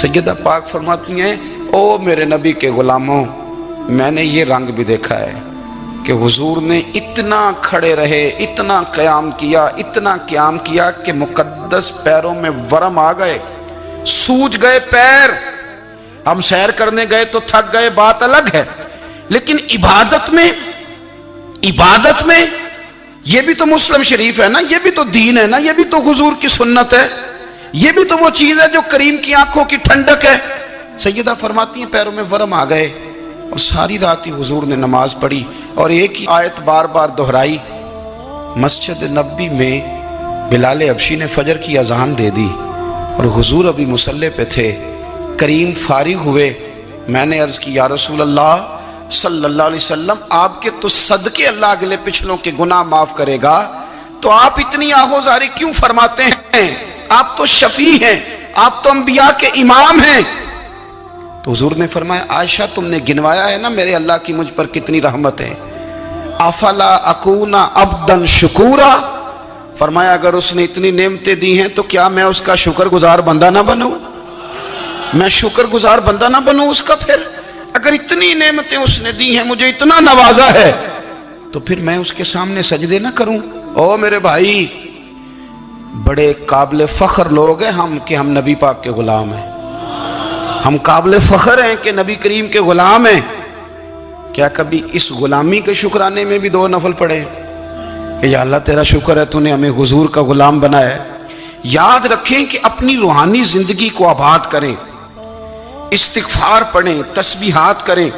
سیدہ پاک فرماتی ہیں او میرے نبی کے غلاموں، میں نے یہ رنگ بھی دیکھا ہے کہ حضور نے اتنا کھڑے رہے، اتنا قیام کیا، اتنا قیام کیا کہ مقدس پیروں میں ورم آ گئے، سوج گئے پیر۔ ہم سیر کرنے گئے تو تھک گئے، بات الگ ہے، لیکن عبادت میں یہ بھی تو مسلم شریف ہے نا، یہ بھی تو دین ہے نا، یہ بھی تو حضور کی سنت ہے، یہ بھی تو وہ چیز ہے جو کریم کی آنکھوں کی ٹھنڈک ہے۔ سیدہ فرماتی ہیں پیروں میں ورم آ گئے، اور ساری رات ہی حضور نے نماز پڑھی اور ایک ہی آیت بار بار دہرائی۔ مسجد نبوی میں بلال حبشی نے فجر کی اذان دے دی اور حضور ابھی مصلی پہ تھے، کریم فارغ ہوئے۔ میں نے عرض کی یا رسول اللہ صلی اللہ علیہ وسلم، آپ کے تو صدقے اللہ اگلے پچھلوں کے گناہ معاف کرے گا، تو آپ اتنی آہوزاری کیوں فرماتے ہیں؟ آپ تو شفیع ہیں، آپ تو انبیاء کے امام ہیں۔ تو حضور نے فرمایا عائشہ تم نے گنوایا ہے نا میرے اللہ کی مجھ پر کتنی رحمت ہے، افلا اکونا عبدا شکورا، فرمایا اگر اس نے اتنی نعمتیں دی ہیں تو کیا میں اس کا شکر گزار بندہ نہ بنوں؟ میں شکر گزار بندہ نہ بنوں اس کا؟ پھر اگر اتنی نعمتیں اس نے دی ہیں، مجھے اتنا نوازا ہے، تو پھر میں اس کے سامنے سجدے نہ کروں؟ او میرے بھائی، بڑے قابل فخر لوگ ہیں ہم کہ ہم نبی پاک کے غلام ہیں، ہم قابل فخر ہیں کہ نبی کریم کے غلام ہیں۔ کیا کبھی اس غلامی کے شکرانے میں بھی 2 نفل پڑھے کہ یا اللہ تیرا شکر ہے تو نے ہمیں حضور کا غلام بنایا ہے؟ یاد رکھیں کہ اپنی روحانی زندگی کو آباد کریں، استغفار پڑھیں، تسبیحات کریں،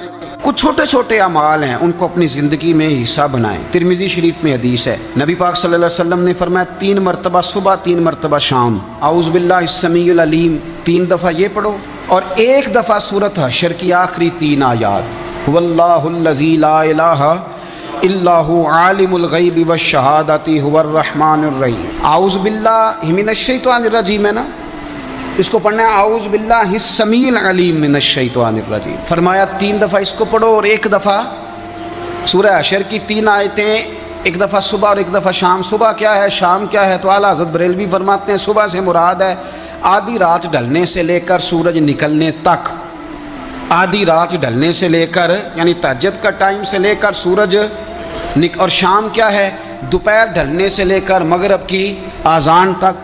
کچھ چھوٹے چھوٹے اعمال ہیں ان کو اپنی زندگی میں حصہ بنائیں۔ ترمذی شریف میں حدیث ہے، نبی پاک صلی اللہ علیہ وسلم نے فرمایا 3 مرتبہ صبح 3 مرتبہ شام اعوذ باللہ السمیع العلیم 3 دفعہ یہ پڑھو، اور 1 دفعہ سورۃ حشر کی آخری 3 آیات، واللہ الذی لا الہ الا هو عالم الغیب والشہادۃ هو الرحمن الرحیم۔ اعوذ باللہ من الشیطان الرجیم ہے نا، اس کو پڑھنا ہے اعوذ باللہ السمیع العلیم من الشیطان الرجیم، فرمایا 3 دفعہ اس کو پڑھو، اور 1 دفعہ سورہ حشر کی 3 آیتیں، 1 دفعہ صبح اور 1 دفعہ شام۔ صبح کیا ہے، شام کیا ہے؟ تو اعلیٰ حضرت بریلوی فرماتے ہیں صبح سے مراد ہے آدھی رات ڈھلنے سے لے کر سورج نکلنے تک، آدھی رات ڈھلنے سے لے کر یعنی تہجد کا ٹائم سے لے کر سورج اور شام کیا ہے، دوپہر ڈھلنے سے لے کر مغرب کی آذان تک،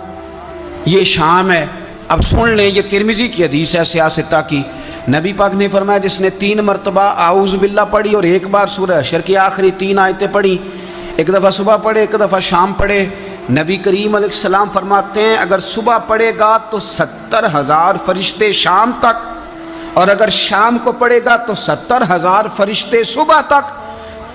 یہ شام ہے۔ اب سن لیں، یہ ترمذی کی حدیث ہے سیاستہ کی، نبی پاک نے فرمایا جس نے 3 مرتبہ اعوذ باللہ پڑھی اور 1 بار سورہ حشر کی آخری 3 آیتیں پڑھی، 1 دفعہ صبح پڑھے 1 دفعہ شام پڑھے، نبی کریم علیہ السلام فرماتے ہیں اگر صبح پڑھے گا تو 70,000 فرشتے شام تک، اور اگر شام کو پڑھے گا تو 70,000 فرشتے صبح تک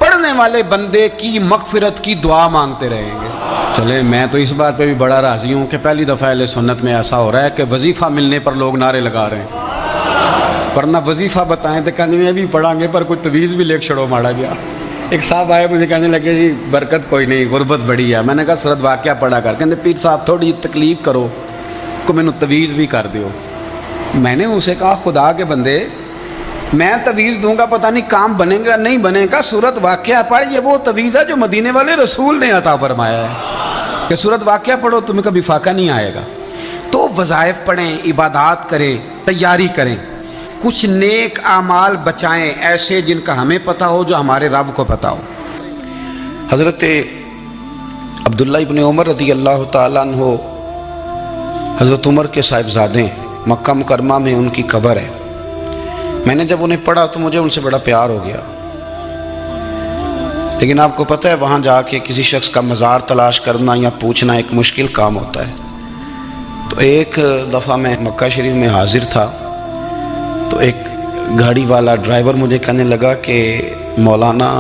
پڑھنے والے بندے کی مغفرت کی دعا مانگتے رہیں گے۔ چلے میں تو اس بات پہ بھی بڑا راضی ہوں کہ پہلی دفعہ اہل سنت میں ایسا ہو رہا ہے کہ وظیفہ ملنے پر لوگ نعرے لگا رہے ہیں، ورنہ وظیفہ بتائیں تو کہنے لگے بھی پڑھیں گے پر کوئی تویز بھی لے چھڑو ماڑا گیا۔ ایک صاحب آئے مجھے کہنے لگے جی برکت کوئی نہیں، غربت بڑی ہے۔ میں نے کہا سورۃ واقعہ پڑھا کر، کہتے پیر صاحب تھوڑی تکلیف کرو کو میں نے تویز بھی کر دیو۔ میں نے اسے کہا خدا کے بندے میں تویز دوں گا پتہ نہیں کام بنے گا نہیں بنے گا، سورۃ واقعہ پڑھ، یہ وہ تویز ہے جو مدینے والے رسول نے عطا فرمایا ہے کہ سورۃ واقعہ پڑھو تمہیں کبھی فاقہ نہیں آئے گا۔ تو وظائف پڑھیں، عبادات کریں، تیاری کریں، کچھ نیک اعمال بچائیں ایسے جن کا ہمیں پتہ ہو، جو ہمارے رب کو پتہ ہو۔ حضرت عبداللہ ابن عمر رضی اللہ تعالیٰ عنہ حضرت عمر کے صاحبزادے، مکہ مکرمہ میں ان کی قبر ہے۔ میں نے جب انہیں پڑھا تو مجھے ان سے بڑا پیار ہو گیا، لیکن آپ کو پتہ ہے وہاں جا کے کسی شخص کا مزار تلاش کرنا یا پوچھنا ایک مشکل کام ہوتا ہے۔ تو ایک دفعہ میں مکہ شریف میں حاضر تھا تو ایک گاڑی والا ڈرائیور مجھے کہنے لگا کہ مولانا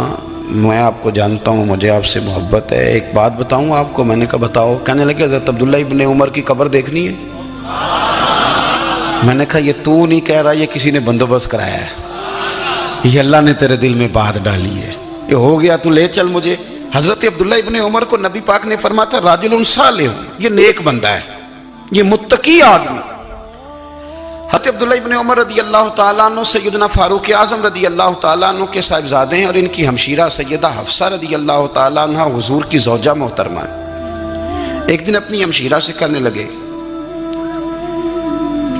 میں آپ کو جانتا ہوں، مجھے آپ سے محبت ہے، ایک بات بتاؤں آپ کو؟ میں نے کہا بتاؤ۔ کہنے لگے حضرت عبداللہ ابن عمر کی قبر دیکھنی ہے۔ میں نے کہا یہ تو نہیں کہہ رہا، یہ کسی نے بندوبست کرایا ہے، یہ اللہ نے تیرے دل میں بات ڈالی ہے، یہ ہو گیا تو لے چل مجھے۔ حضرت عبداللہ ابن عمر کو نبی پاک نے فرمایا تھا راجل صالح، یہ نیک بندہ ہے، یہ متقی آدمی۔ حضرت عبداللہ ابن عمر رضی اللہ تعالیٰ عنہ سیدنا فاروق اعظم رضی اللہ تعالیٰ عنہ کے صاحبزادے ہیں، اور ان کی ہمشیرہ سیدہ حفصہ رضی اللہ تعالیٰ عنہ حضور کی زوجہ محترمہ ہے۔ ایک دن اپنی ہمشیرہ سے کہنے لگے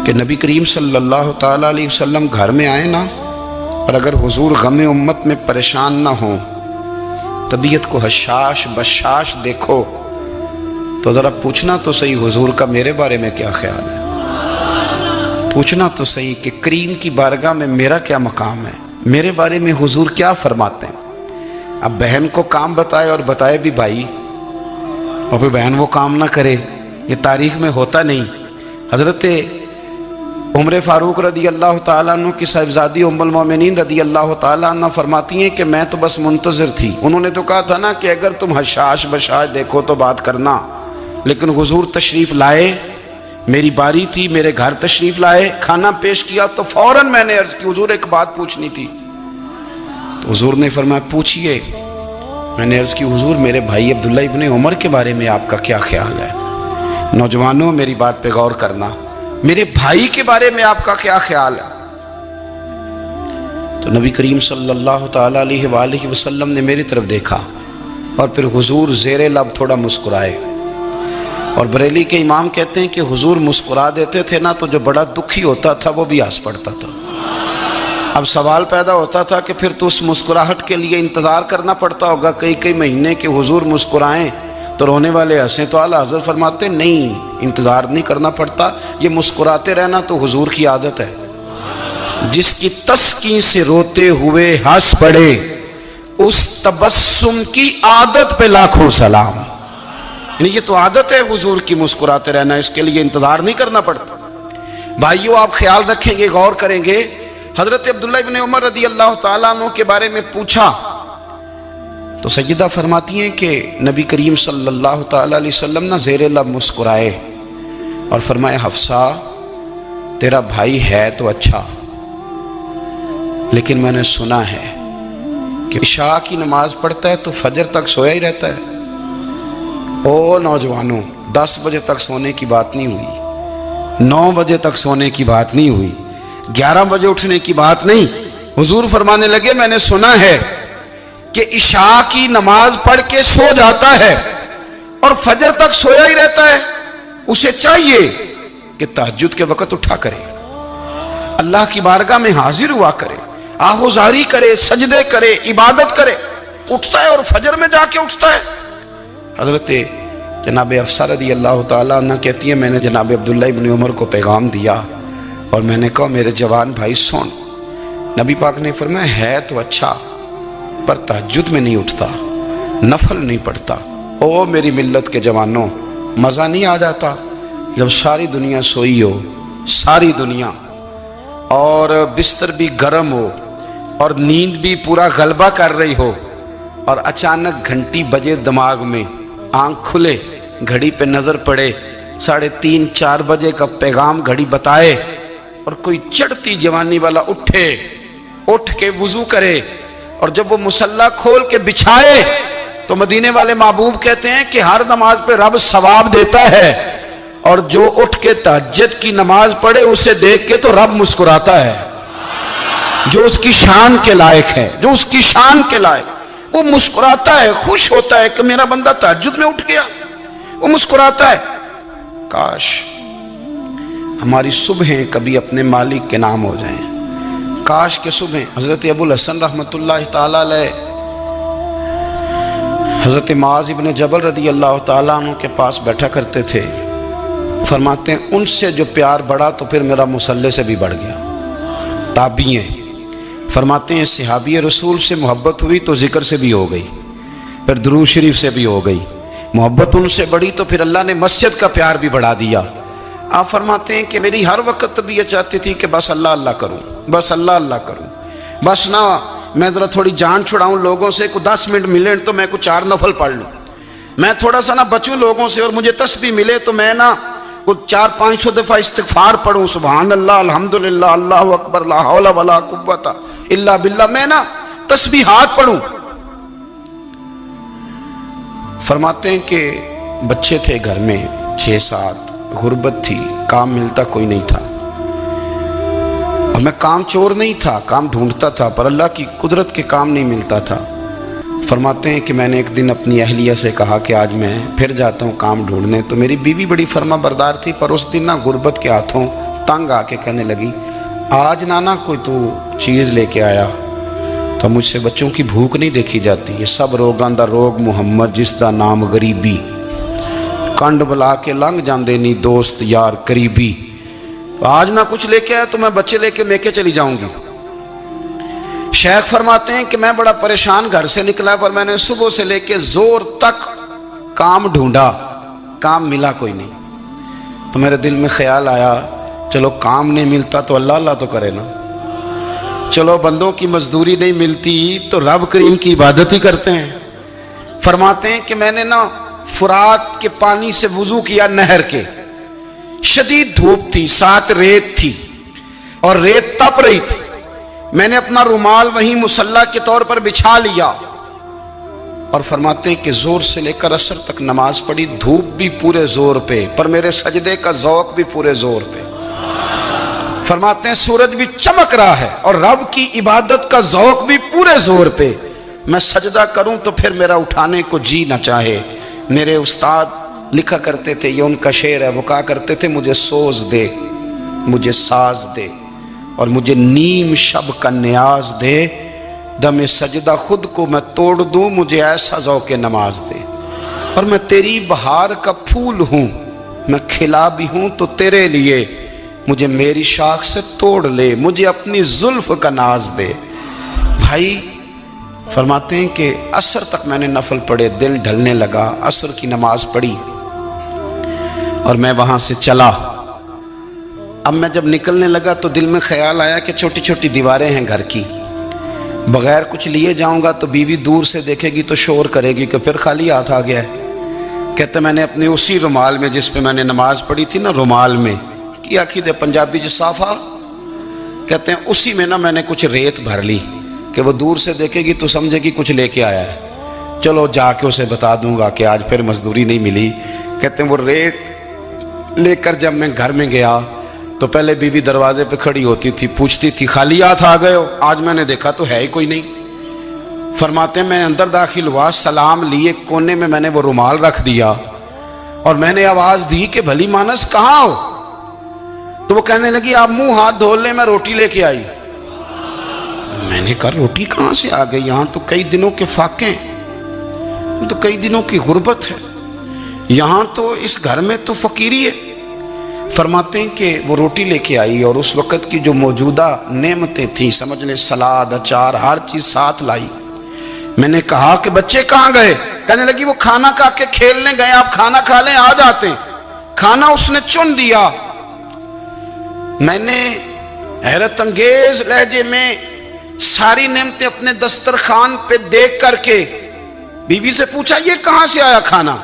کہ نبی کریم صلی اللہ تعالیٰ علیہ وسلم گھر میں آئے نا، اور اگر حضور غم امت میں پریشان نہ ہوں، طبیعت کو حشاش بشاش دیکھو، تو ذرا پوچھنا تو صحیح حضور کا میرے بارے میں کیا خیال ہے، پوچھنا تو صحیح کہ کریم کی بارگاہ میں میرا کیا مقام ہے، میرے بارے میں حضور کیا فرماتے ہیں۔ اب بہن کو کام بتائے اور بتائے بھی بھائی، اور پھر بہن وہ کام نہ کرے، یہ تاریخ میں ہوتا نہیں۔ حضرت عمر فاروق رضی اللہ تعالیٰ عنہ کی صاحبزادی ام المومنین رضی اللہ تعالیٰ عنہ فرماتی ہیں کہ میں تو بس منتظر تھی، انہوں نے تو کہا تھا نا کہ اگر تم حشاش بشاش دیکھو تو بات کرنا، لیکن حضور تشریف لائے، میری باری تھی، میرے گھر تشریف لائے، کھانا پیش کیا تو فوراً میں نے عرض کی حضور ایک بات پوچھنی تھی، تو حضور نے فرمایا پوچھئے۔ میں نے عرض کی حضور میرے بھائی عبداللہ ابن عمر کے بارے میں آپ کا کیا خیال ہے؟ نوجوانوں میری بات پہ غور کرنا، میرے بھائی کے بارے میں آپ کا کیا خیال ہے؟ تو نبی کریم صلی اللہ تعالیٰ علیہ وآلہ وسلم نے میری طرف دیکھا اور پھر حضور زیر لب تھوڑا مسکرائے، اور بریلی کے امام کہتے ہیں کہ حضور مسکرا دیتے تھے نا تو جو بڑا دکھی ہوتا تھا وہ بھی ہنس پڑتا تھا۔ اب سوال پیدا ہوتا تھا کہ پھر تو اس مسکراہٹ کے لیے انتظار کرنا پڑتا ہوگا کئی مہینے کہ حضور مسکرائیں تو رونے والے ہنسیں، تو اعلیٰ حضرت فرماتے نہیں، انتظار نہیں کرنا پڑتا، یہ مسکراتے رہنا تو حضور کی عادت ہے۔ جس کی تسکین سے روتے ہوئے ہنس پڑے اس تبسم کی عادت پہ لاکھوں سلام، یعنی یہ تو عادت ہے حضور کی مسکراتے رہنا، اس کے لیے انتظار نہیں کرنا پڑتا۔ بھائیو آپ خیال رکھیں گے، غور کریں گے، حضرت عبداللہ ابن عمر رضی اللہ تعالیٰ عنہ کے بارے میں پوچھا تو سیدہ فرماتی ہیں کہ نبی کریم صلی اللہ تعالیٰ علیہ وسلم نہ زیر لب مسکرائے اور فرمائے حفصہ تیرا بھائی ہے تو اچھا، لیکن میں نے سنا ہے کہ عشاء کی نماز پڑھتا ہے تو فجر تک سویا ہی رہتا ہے۔ او نوجوانوں، 10 بجے تک سونے کی بات نہیں ہوئی، 9 بجے تک سونے کی بات نہیں ہوئی، 11 بجے اٹھنے کی بات نہیں۔ حضور فرمانے لگے میں نے سنا ہے کہ عشاء کی نماز پڑھ کے سو جاتا ہے اور فجر تک سویا ہی رہتا ہے، اسے چاہیے کہ تہجد کے وقت اٹھا کرے، اللہ کی بارگاہ میں حاضر ہوا کرے، آہوزاری کرے، سجدے کرے، عبادت کرے، اٹھتا ہے اور فجر میں جا کے اٹھتا ہے۔ حضرت جناب حفصہ رضی اللہ تعالیٰ عنہ کہتی ہے میں نے جناب عبداللہ ابن عمر کو پیغام دیا اور میں نے کہا میرے جوان بھائی سن، نبی پاک نے فرمایا ہے تو اچھا پر تہجد میں نہیں اٹھتا، نفل نہیں پڑھتا۔ او میری ملت کے جوانوں، مزہ نہیں آ جاتا جب ساری دنیا سوئی ہو، ساری دنیا، اور بستر بھی گرم ہو اور نیند بھی پورا غلبہ کر رہی ہو، اور اچانک گھنٹی بجے دماغ میں، آنکھ کھلے، گھڑی پہ نظر پڑے، 3:30 4 بجے کا پیغام گھڑی بتائے، اور کوئی چڑھتی جوانی والا اٹھ کے وضو کرے، اور جب وہ مصلی کھول کے بچھائے تو مدینے والے محبوب کہتے ہیں کہ ہر نماز پہ رب ثواب دیتا ہے، اور جو اٹھ کے تہجد کی نماز پڑھے اسے دیکھ کے تو رب مسکراتا ہے، جو اس کی شان کے لائق ہے، جو اس کی شان کے لائق، وہ مسکراتا ہے، خوش ہوتا ہے کہ میرا بندہ تہجد میں اٹھ گیا، وہ مسکراتا ہے۔ کاش ہماری صبحیں کبھی اپنے مالک کے نام ہو جائیں، کاش کے صبح۔ حضرت ابو الحسن رحمۃ اللہ تعالیٰ علیہ حضرت معاذ ابن جبل رضی اللہ تعالیٰ عنہ کے پاس بیٹھا کرتے تھے، فرماتے ہیں ان سے جو پیار بڑھا تو پھر میرا مصلی سے بھی بڑھ گیا۔ تابعی ہیں، فرماتے ہیں صحابی رسول سے محبت ہوئی تو ذکر سے بھی ہو گئی، پھر درود شریف سے بھی ہو گئی، محبت ان سے بڑھی تو پھر اللہ نے مسجد کا پیار بھی بڑھا دیا۔ آپ فرماتے ہیں کہ میری ہر وقت طبیعت چاہتی تھی کہ بس اللہ اللہ کروں، بس اللہ اللہ کروں، بس نہ میں ذرا تھوڑی جان چھڑاؤں لوگوں سے، کو 10 منٹ ملے تو میں کو 4 نفل پڑھ لوں، میں تھوڑا سا نہ بچوں لوگوں سے، اور مجھے تسبیح ملے تو میں نہ 400-500 دفعہ استغفار پڑھوں، سبحان اللہ، الحمدللہ، اللہ اکبر، لا حول ولا قوت الا باللہ، میں نہ تسبیحات پڑھوں۔ فرماتے ہیں کہ بچے تھے گھر میں 6-7، غربت تھی، کام ملتا کوئی نہیں تھا، اور میں کام چور نہیں تھا، کام ڈھونڈتا تھا، پر اللہ کی قدرت کے کام نہیں ملتا تھا۔ فرماتے ہیں کہ میں نے ایک دن اپنی اہلیہ سے کہا کہ آج میں پھر جاتا ہوں کام ڈھونڈنے، تو میری بیوی بڑی فرما بردار تھی، پر اس دن نہ غربت کے ہاتھوں تنگ آ کے کہنے لگی آج نانا کوئی تو چیز لے کے آیا تو مجھ سے بچوں کی بھوک نہیں دیکھی جاتی، یہ سب روگاں دا روگ محمد جس دا نام غریبی، کنڈ بلا کے لنگ جاندے نہیں دوست یار قریبی، آج نہ کچھ لے کے آیا تو میں بچے لے کے میکے چلی جاؤں گی۔ شیخ فرماتے ہیں کہ میں بڑا پریشان گھر سے نکلا پر میں نے صبح سے لے کے زور تک کام ڈھونڈا، کام ملا کوئی نہیں، تو میرے دل میں خیال آیا چلو کام نہیں ملتا تو اللہ اللہ تو کرے نا، چلو بندوں کی مزدوری نہیں ملتی تو رب کریم کی عبادت ہی کرتے ہیں۔ فرماتے ہیں کہ میں نے نا فرات کے پانی سے وضو کیا نہر کے، شدید دھوپ تھی، ساتھ ریت تھی اور ریت تپ رہی تھی، میں نے اپنا رومال وہیں مصلی کے طور پر بچھا لیا اور فرماتے ہیں کہ زور سے لے کر عصر تک نماز پڑھی، دھوپ بھی پورے زور پہ پر میرے سجدے کا ذوق بھی پورے زور پہ، فرماتے ہیں سورج بھی چمک رہا ہے اور رب کی عبادت کا ذوق بھی پورے زور پہ، میں سجدہ کروں تو پھر میرا اٹھانے کو جی نہ چاہے۔ میرے استاد لکھا کرتے تھے، یہ ان کا شعر ہے، وہ کہا کرتے تھے مجھے سوز دے، مجھے ساز دے اور مجھے نیم شب کا نیاز دے، دم سجدہ خود کو میں توڑ دوں، مجھے ایسا ذوق نماز دے، اور میں تیری بہار کا پھول ہوں، میں کھلا بھی ہوں تو تیرے لیے، مجھے میری شاخ سے توڑ لے، مجھے اپنی زلف کا ناز دے۔ بھائی فرماتے ہیں کہ عصر تک میں نے نفل پڑھے، دل ڈھلنے لگا، عصر کی نماز پڑھی اور میں وہاں سے چلا۔ اب میں جب نکلنے لگا تو دل میں خیال آیا کہ چھوٹی چھوٹی دیواریں ہیں گھر کی، بغیر کچھ لیے جاؤں گا تو بیوی دور سے دیکھے گی تو شور کرے گی کہ پھر خالی ہاتھ آ گیا ہے۔ کہتے میں نے اپنے اسی رومال میں جس پہ میں نے نماز پڑھی تھی نا، رومال میں کی آخی دے پنجابی جسافہ کہتے ہیں، اسی میں نا میں نے کچھ ریت بھر لی کہ وہ دور سے دیکھے گی تو سمجھے گی کچھ لے کے آیا ہے، چلو جا کے اسے بتا دوں گا کہ آج پھر مزدوری نہیں ملی۔ کہتے ہیں وہ ریت لے کر جب میں گھر میں گیا تو پہلے بیوی دروازے پہ کھڑی ہوتی تھی، پوچھتی تھی خالی ہاتھ آ گئے ہو؟ آج میں نے دیکھا تو ہے ہی کوئی نہیں۔ فرماتے ہیں میں اندر داخل ہوا، سلام لیے، کونے میں میں نے وہ رومال رکھ دیا اور میں نے آواز دی کہ بھلی مانس کہاں ہو؟ تو وہ کہنے لگی آپ منہ ہاتھ دھو لیں، میں روٹی لے کے آئی۔ میں نے کہا روٹی کہاں سے آ گئی؟ یہاں تو کئی دنوں کے فاقے ہیں، تو کئی دنوں کی غربت ہے، یہاں تو اس گھر میں تو فقیری ہے۔ فرماتے ہیں کہ وہ روٹی لے کے آئی اور اس وقت کی جو موجودہ نعمتیں تھیں، سمجھ لیں سلاد، اچار، ہر چیز ساتھ لائی۔ میں نے کہا کہ بچے کہاں گئے؟ کہنے لگی وہ کھانا کھا کے کھیلنے گئے، آپ کھانا کھا لیں آ جاتے۔ کھانا اس نے چن دیا۔ میں نے حیرت انگیز لہجے میں ساری نعمتیں اپنے دسترخوان پہ دیکھ کر کے بیوی سے پوچھا یہ کہاں سے آیا کھانا؟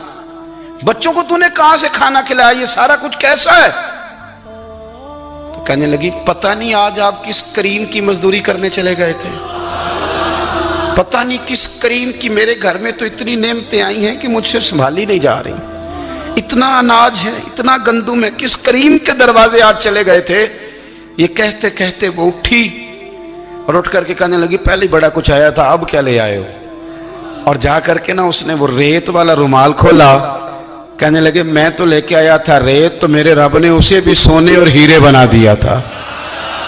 بچوں کو تو نے کہاں سے کھانا کھلایا؟ یہ سارا کچھ کیسا ہے؟ تو کہنے لگی پتہ نہیں آج آپ کس کریم کی مزدوری کرنے چلے گئے تھے، پتہ نہیں کس کریم کی، میرے گھر میں تو اتنی نعمتیں آئی ہیں کہ مجھ سے سنبھالی نہیں جا رہی، اتنا اناج ہے، اتنا گندم ہے، کس کریم کے دروازے آج چلے گئے تھے؟ یہ کہتے کہتے وہ اٹھی اور اٹھ کر کے کہنے لگی پہلے بڑا کچھ آیا تھا، اب کیا لے آئے ہو؟ اور جا کر کے نا اس نے وہ ریت والا رومال کھولا، کہنے لگے میں تو لے کے آیا تھا ریت، تو میرے رب نے اسے بھی سونے اور ہیرے بنا دیا تھا۔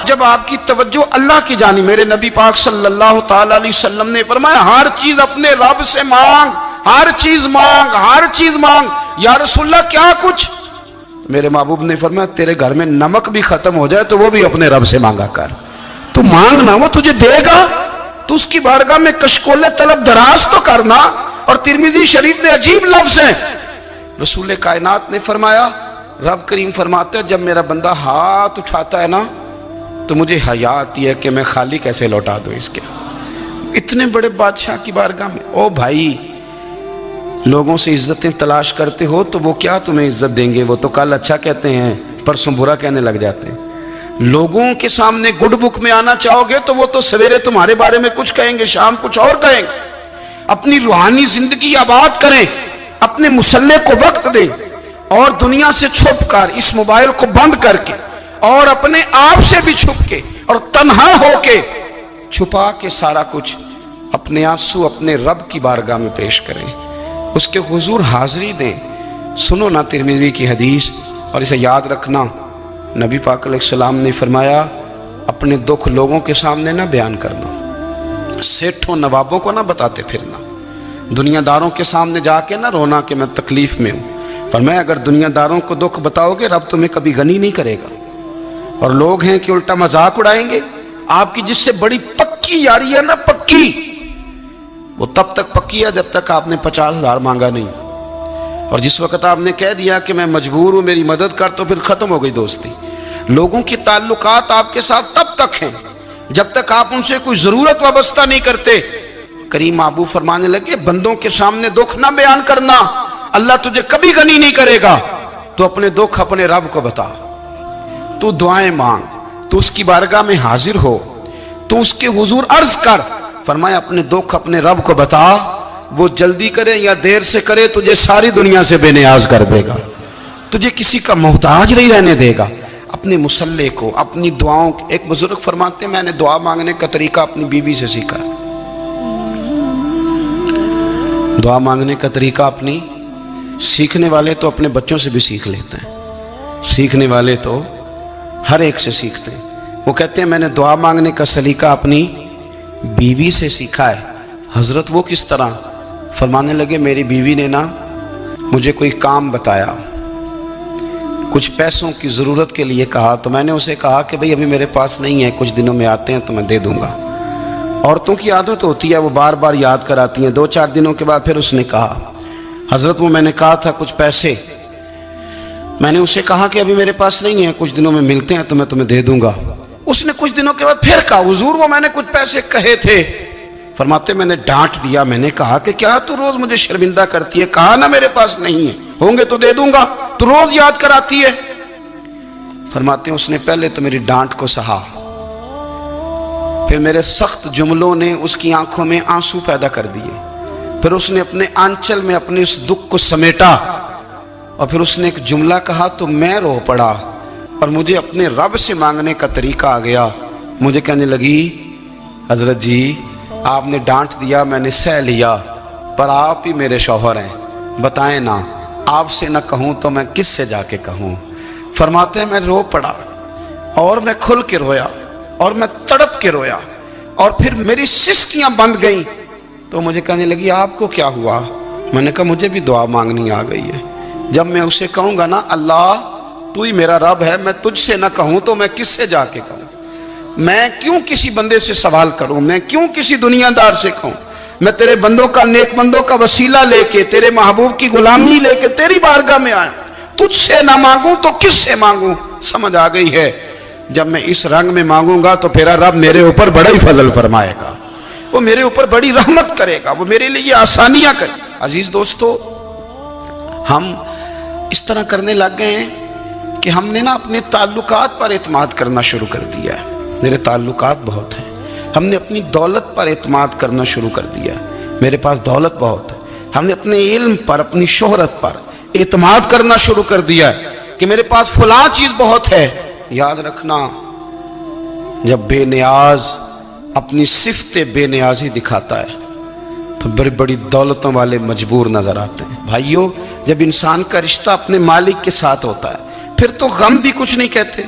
جب آپ کی توجہ اللہ کی جانب، میرے نبی پاک صلی اللہ تعالی علیہ وسلم نے فرمایا ہر چیز اپنے رب سے مانگ، ہر چیز مانگ، ہر چیز مانگ۔ یا رسول اللہ کیا کچھ؟ میرے محبوب نے فرمایا تیرے گھر میں نمک بھی ختم ہو جائے تو وہ بھی اپنے رب سے مانگا کر، تو مانگنا وہ تجھے دے گا، تو اس کی بارگاہ میں کشکول طلب دراز تو کرنا۔ اور ترمذی شریف میں عجیب لفظ ہیں، رسول کائنات نے فرمایا، رب کریم فرماتا ہے جب میرا بندہ ہاتھ اٹھاتا ہے نا تو مجھے حیا آتی ہے کہ میں خالی کیسے لوٹا دوں اس کے۔ اتنے بڑے بادشاہ کی بارگاہ میں، او بھائی لوگوں سے عزتیں تلاش کرتے ہو تو وہ کیا تمہیں عزت دیں گے؟ وہ تو کل اچھا کہتے ہیں پرسوں برا کہنے لگ جاتے ہیں۔ لوگوں کے سامنے گڈ بک میں آنا چاہو گے تو وہ تو سویرے تمہارے بارے میں کچھ کہیں گے، شام کچھ اور کہیں گے۔ اپنی روحانی زندگی آباد کریں، اپنے مسلح کو وقت دیں اور دنیا سے چھپ کر اس موبائل کو بند کر کے اور اپنے آپ سے بھی چھپ کے اور تنہا ہو کے چھپا کے سارا کچھ اپنے آنسو اپنے رب کی بارگاہ میں پیش کریں، اس کے حضور حاضری دیں۔ سنو نا ترمذی کی حدیث اور اسے یاد رکھنا، نبی پاک علیہ السلام نے فرمایا اپنے دکھ لوگوں کے سامنے نہ بیان کرنا، سیٹھوں نوابوں کو نہ بتاتے پھرنا، دنیا داروں کے سامنے جا کے نہ رونا کہ میں تکلیف میں ہوں۔ فرمایا اگر دنیا داروں کو دکھ بتاؤ گے رب تمہیں کبھی غنی نہیں کرے گا، اور لوگ ہیں کہ الٹا مذاق اڑائیں گے۔ آپ کی جس سے بڑی پکی یاری ہے نا، پکی، وہ تب تک پکی ہے جب تک آپ نے 50,000 مانگا نہیں، اور جس وقت آپ نے کہہ دیا کہ میں مجبور ہوں میری مدد کر، تو پھر ختم ہو گئی دوستی۔ لوگوں کی تعلقات آپ کے ساتھ تب تک ہیں جب تک آپ ان سے کوئی ضرورت وابستہ نہیں کرتے۔ کریم محبوب فرمانے لگے بندوں کے سامنے دکھ نہ بیان کرنا، اللہ تجھے کبھی غنی نہیں کرے گا۔ تو اپنے دکھ اپنے رب کو بتا، تو دعائیں مانگ، تو اس کی بارگاہ میں حاضر ہو، تو اس کے حضور عرض کر۔ فرمایا اپنے دکھ اپنے رب کو بتا، وہ جلدی کرے یا دیر سے کرے تجھے ساری دنیا سے بے نیاز کر دے گا، تجھے کسی کا محتاج نہیں رہنے دے گا۔ اپنے مسلح کو، اپنی دعاؤں، ایک بزرگ فرماتے ہیں میں نے دعا مانگنے کا طریقہ اپنی بیوی سے سیکھا۔ دعا مانگنے کا طریقہ اپنی، سیکھنے والے تو اپنے بچوں سے بھی سیکھ لیتے ہیں، سیکھنے والے تو ہر ایک سے سیکھتے ہیں۔ وہ کہتے ہیں میں نے دعا مانگنے کا سلیقہ اپنی بیوی سے سیکھا ہے۔ حضرت وہ کس طرح؟ فرمانے لگے میری بیوی نے نا مجھے کوئی کام بتایا، کچھ پیسوں کی ضرورت کے لیے کہا، تو میں نے اسے کہا کہ بھئی ابھی میرے پاس نہیں ہے، کچھ دنوں میں آتے ہیں تو میں دے دوں گا۔ عورتوں کی عادت ہوتی ہے وہ بار بار یاد کراتی ہیں، 2-4 دنوں کے بعد پھر اس نے کہا حضرت وہ میں نے کہا تھا کچھ پیسے، میں نے اسے کہا کہ ابھی میرے پاس نہیں ہے، کچھ دنوں میں ملتے ہیں تو میں تمہیں دے دوں گا۔ اس نے کچھ دنوں کے بعد پھر کہا حضور وہ میں نے کچھ پیسے کہے تھے۔ فرماتے میں نے ڈانٹ دیا، میں نے کہا کہ کیا تو روز مجھے شرمندہ کرتی ہے، کہا نا میرے پاس نہیں ہے، ہوں گے تو دے دوں گا، تو روز یاد کراتی ہے۔ فرماتے ہیں اس نے پہلے تو میری ڈانٹ کو سہا، پھر میرے سخت جملوں نے اس کی آنکھوں میں آنسو پیدا کر دیے، پھر اس نے اپنے آنچل میں اپنے اس دکھ کو سمیٹا، اور پھر اس نے ایک جملہ کہا تو میں رو پڑا، اور مجھے اپنے رب سے مانگنے کا طریقہ آ گیا۔ مجھے کہنے لگی حضرت جی آپ نے ڈانٹ دیا، میں نے سہ لیا، پر آپ ہی میرے شوہر ہیں، بتائیں نا آپ سے نہ کہوں تو میں کس سے جا کے کہوں۔ فرماتے ہیں میں رو پڑا، اور میں کھل کے رویا، اور میں تڑپ کے رویا، اور پھر میری سسکیاں بند گئیں۔ تو مجھے کہنے لگی آپ کو کیا ہوا؟ میں نے کہا مجھے بھی دعا مانگنی آ گئی ہے، جب میں اسے کہوں گا نا اللہ تو ہی میرا رب ہے، میں تجھ سے نہ کہوں تو میں کس سے جا کے کہوں؟ میں کیوں کسی بندے سے سوال کروں؟ میں کیوں کسی دنیا دار سے کہوں؟ میں تیرے بندوں کا، نیک بندوں کا وسیلہ لے کے، تیرے محبوب کی غلامی لے کے تیری بارگاہ میں آیا، تجھ سے نہ مانگوں تو کس سے مانگوں؟ سمجھ آ گئی ہے جب میں اس رنگ میں مانگوں گا تو پھر رب میرے اوپر بڑا ہی فضل فرمائے گا، وہ میرے اوپر بڑی رحمت کرے گا، وہ میرے لیے آسانیاں کرے۔ عزیز دوستو ہم اس طرح کرنے لگ گئے ہیں کہ ہم نے نا اپنے تعلقات پر اعتماد کرنا شروع کر دیا ہے۔ میرے تعلقات بہت ہیں، ہم نے اپنی دولت پر اعتماد کرنا شروع کر دیا ہے، میرے پاس دولت بہت ہے۔ ہم نے اپنے علم پر، اپنی شہرت پر اعتماد کرنا شروع کر دیا ہے کہ میرے پاس فلاں چیز بہت ہے۔ یاد رکھنا جب بے نیاز اپنی صفت بے نیازی دکھاتا ہے تو بڑی بڑی دولتوں والے مجبور نظر آتے ہیں۔ بھائیو جب انسان کا رشتہ اپنے مالک کے ساتھ ہوتا ہے پھر تو غم بھی کچھ نہیں کہتے،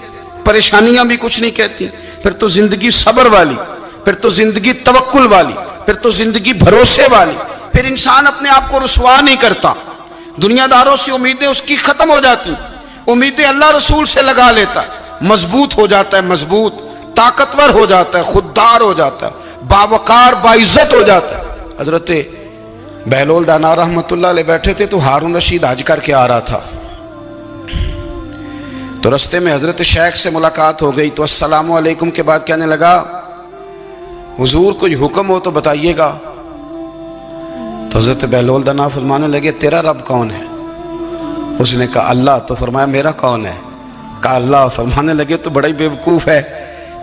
پریشانیاں بھی کچھ نہیں کہتی، پھر تو زندگی صبر والی، پھر تو زندگی توکل والی، پھر تو زندگی بھروسے والی، پھر انسان اپنے آپ کو رسوا نہیں کرتا، دنیا داروں سے امیدیں اس کی ختم ہو جاتی، امیدیں اللہ رسول سے لگا لیتا ہے، مضبوط ہو جاتا ہے، مضبوط، طاقتور ہو جاتا ہے، خوددار ہو جاتا ہے، باوقار باعزت ہو جاتا ہے۔ حضرت بہلول دانا رحمت اللہ علیہ بیٹھے تھے تو ہارون رشید حج کر کے آ رہا تھا، تو رستے میں حضرت شیخ سے ملاقات ہو گئی، تو السلام علیکم کے بعد کہنے لگا حضور کوئی حکم ہو تو بتائیے گا۔ تو حضرت بہلول دانا فرمانے لگے تیرا رب کون ہے؟ اس نے کہا اللہ۔ تو فرمایا میرا کون ہے؟ کہا اللہ۔ فرمانے لگے تو بڑا ہی بیوقوف ہے،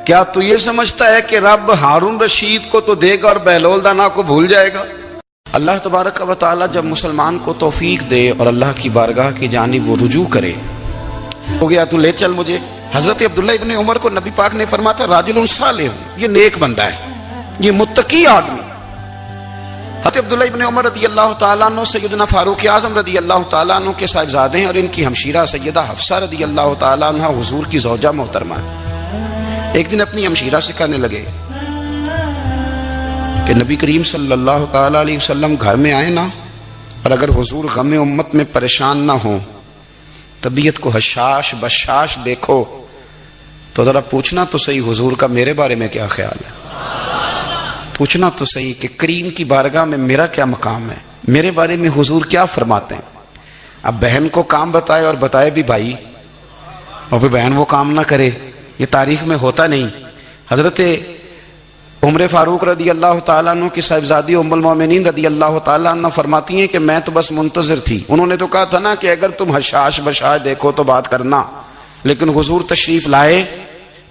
کیا تو یہ سمجھتا ہے کہ رب ہارون رشید کو تو دے گا اور بہلول دانا کو بھول جائے گا؟ اللہ تبارک و تعالی جب مسلمان کو توفیق دے اور اللہ کی بارگاہ کی جانب وہ رجوع کرے، ہو گیا تو لے چل مجھے۔ حضرت عبداللہ ابن عمر کو نبی پاک نے فرمایا تھا راجل صالح، یہ نیک بندہ ہے، یہ متقی آدمی۔ حضرت عبداللہ ابن عمر رضی اللہ تعالیٰ عنہ سیدنا فاروق اعظم رضی اللہ تعالیٰ عنہ کے صاحبزادے ہیں، اور ان کی ہمشیرہ سیدہ حفصہ رضی اللہ تعالیٰ عنہ حضور کی زوجہ محترمہ ہے۔ ایک دن اپنی ہمشیرہ سے کہنے لگے کہ نبی کریم صلی اللہ تعالیٰ علیہ وسلم گھر میں آئے نا، اور اگر حضور غم امت میں پریشان نہ ہوں، طبیعت کو حشاش بشاش دیکھو، تو ذرا پوچھنا تو صحیح حضور کا میرے بارے میں کیا خیال ہے، پوچھنا تو صحیح کہ کریم کی بارگاہ میں میرا کیا مقام ہے، میرے بارے میں حضور کیا فرماتے ہیں۔ اب بہن کو کام بتائے، اور بتائے بھی بھائی، اور پھر بہن وہ کام نہ کرے، یہ تاریخ میں ہوتا نہیں۔ حضرت عمر فاروق رضی اللہ تعالیٰ عنہ کی صاحبزادی ام المومنین رضی اللہ تعالیٰ عنہ فرماتی ہیں کہ میں تو بس منتظر تھی، انہوں نے تو کہا تھا نا کہ اگر تم حشاش بشاش دیکھو تو بات کرنا، لیکن حضور تشریف لائے،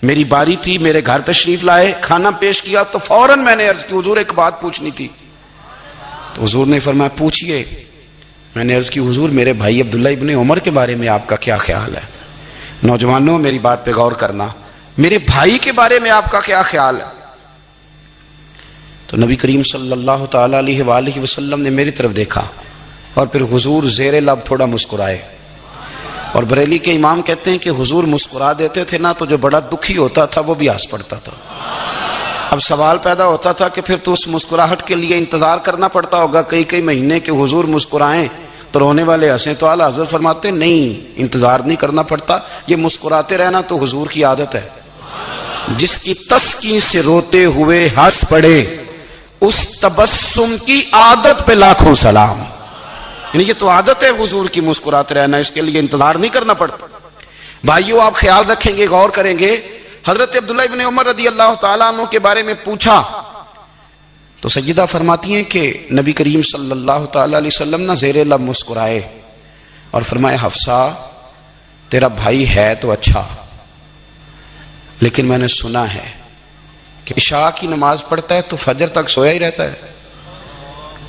میری باری تھی، میرے گھر تشریف لائے، کھانا پیش کیا تو فوراً میں نے عرض کی حضور ایک بات پوچھنی تھی، تو حضور نے فرمایا پوچھئے۔ میں نے عرض کی حضور میرے بھائی عبداللہ ابن عمر کے بارے میں آپ کا کیا خیال ہے؟ نوجوانوں میری بات پہ غور کرنا، میرے بھائی کے بارے میں آپ کا کیا خیال ہے؟ تو نبی کریم صلی اللہ تعالیٰ علیہ وآلہ وسلم نے میری طرف دیکھا، اور پھر حضور زیر لب تھوڑا مسکرائے، اور بریلی کے امام کہتے ہیں کہ حضور مسکرا دیتے تھے نا تو جو بڑا دکھی ہوتا تھا وہ بھی ہنس پڑتا تھا۔ اب سوال پیدا ہوتا تھا کہ پھر تو اس مسکراہٹ کے لیے انتظار کرنا پڑتا ہوگا کئی مہینے کہ حضور مسکرائیں تو رونے والے ہنسیں، تو اعلیٰ حضرت فرماتے نہیں، انتظار نہیں کرنا پڑتا، یہ مسکراتے رہنا تو حضور کی عادت ہے۔ جس کی تسکین سے روتے ہوئے ہنس پڑے، اس تبسم کی عادت پہ لاکھوں سلام۔ یعنی یہ تو عادت ہے حضور کی مسکراتے رہنا، اس کے لیے انتظار نہیں کرنا پڑتا۔ بھائیو آپ خیال رکھیں گے، غور کریں گے، حضرت عبداللہ ابن عمر رضی اللہ تعالیٰ عنہ کے بارے میں پوچھا تو سیدہ فرماتی ہیں کہ نبی کریم صلی اللہ تعالیٰ علیہ وسلم نہ زیر لب مسکرائے اور فرمایا حفصہ تیرا بھائی ہے تو اچھا، لیکن میں نے سنا ہے کہ عشاء کی نماز پڑھتا ہے تو فجر تک سویا ہی رہتا ہے۔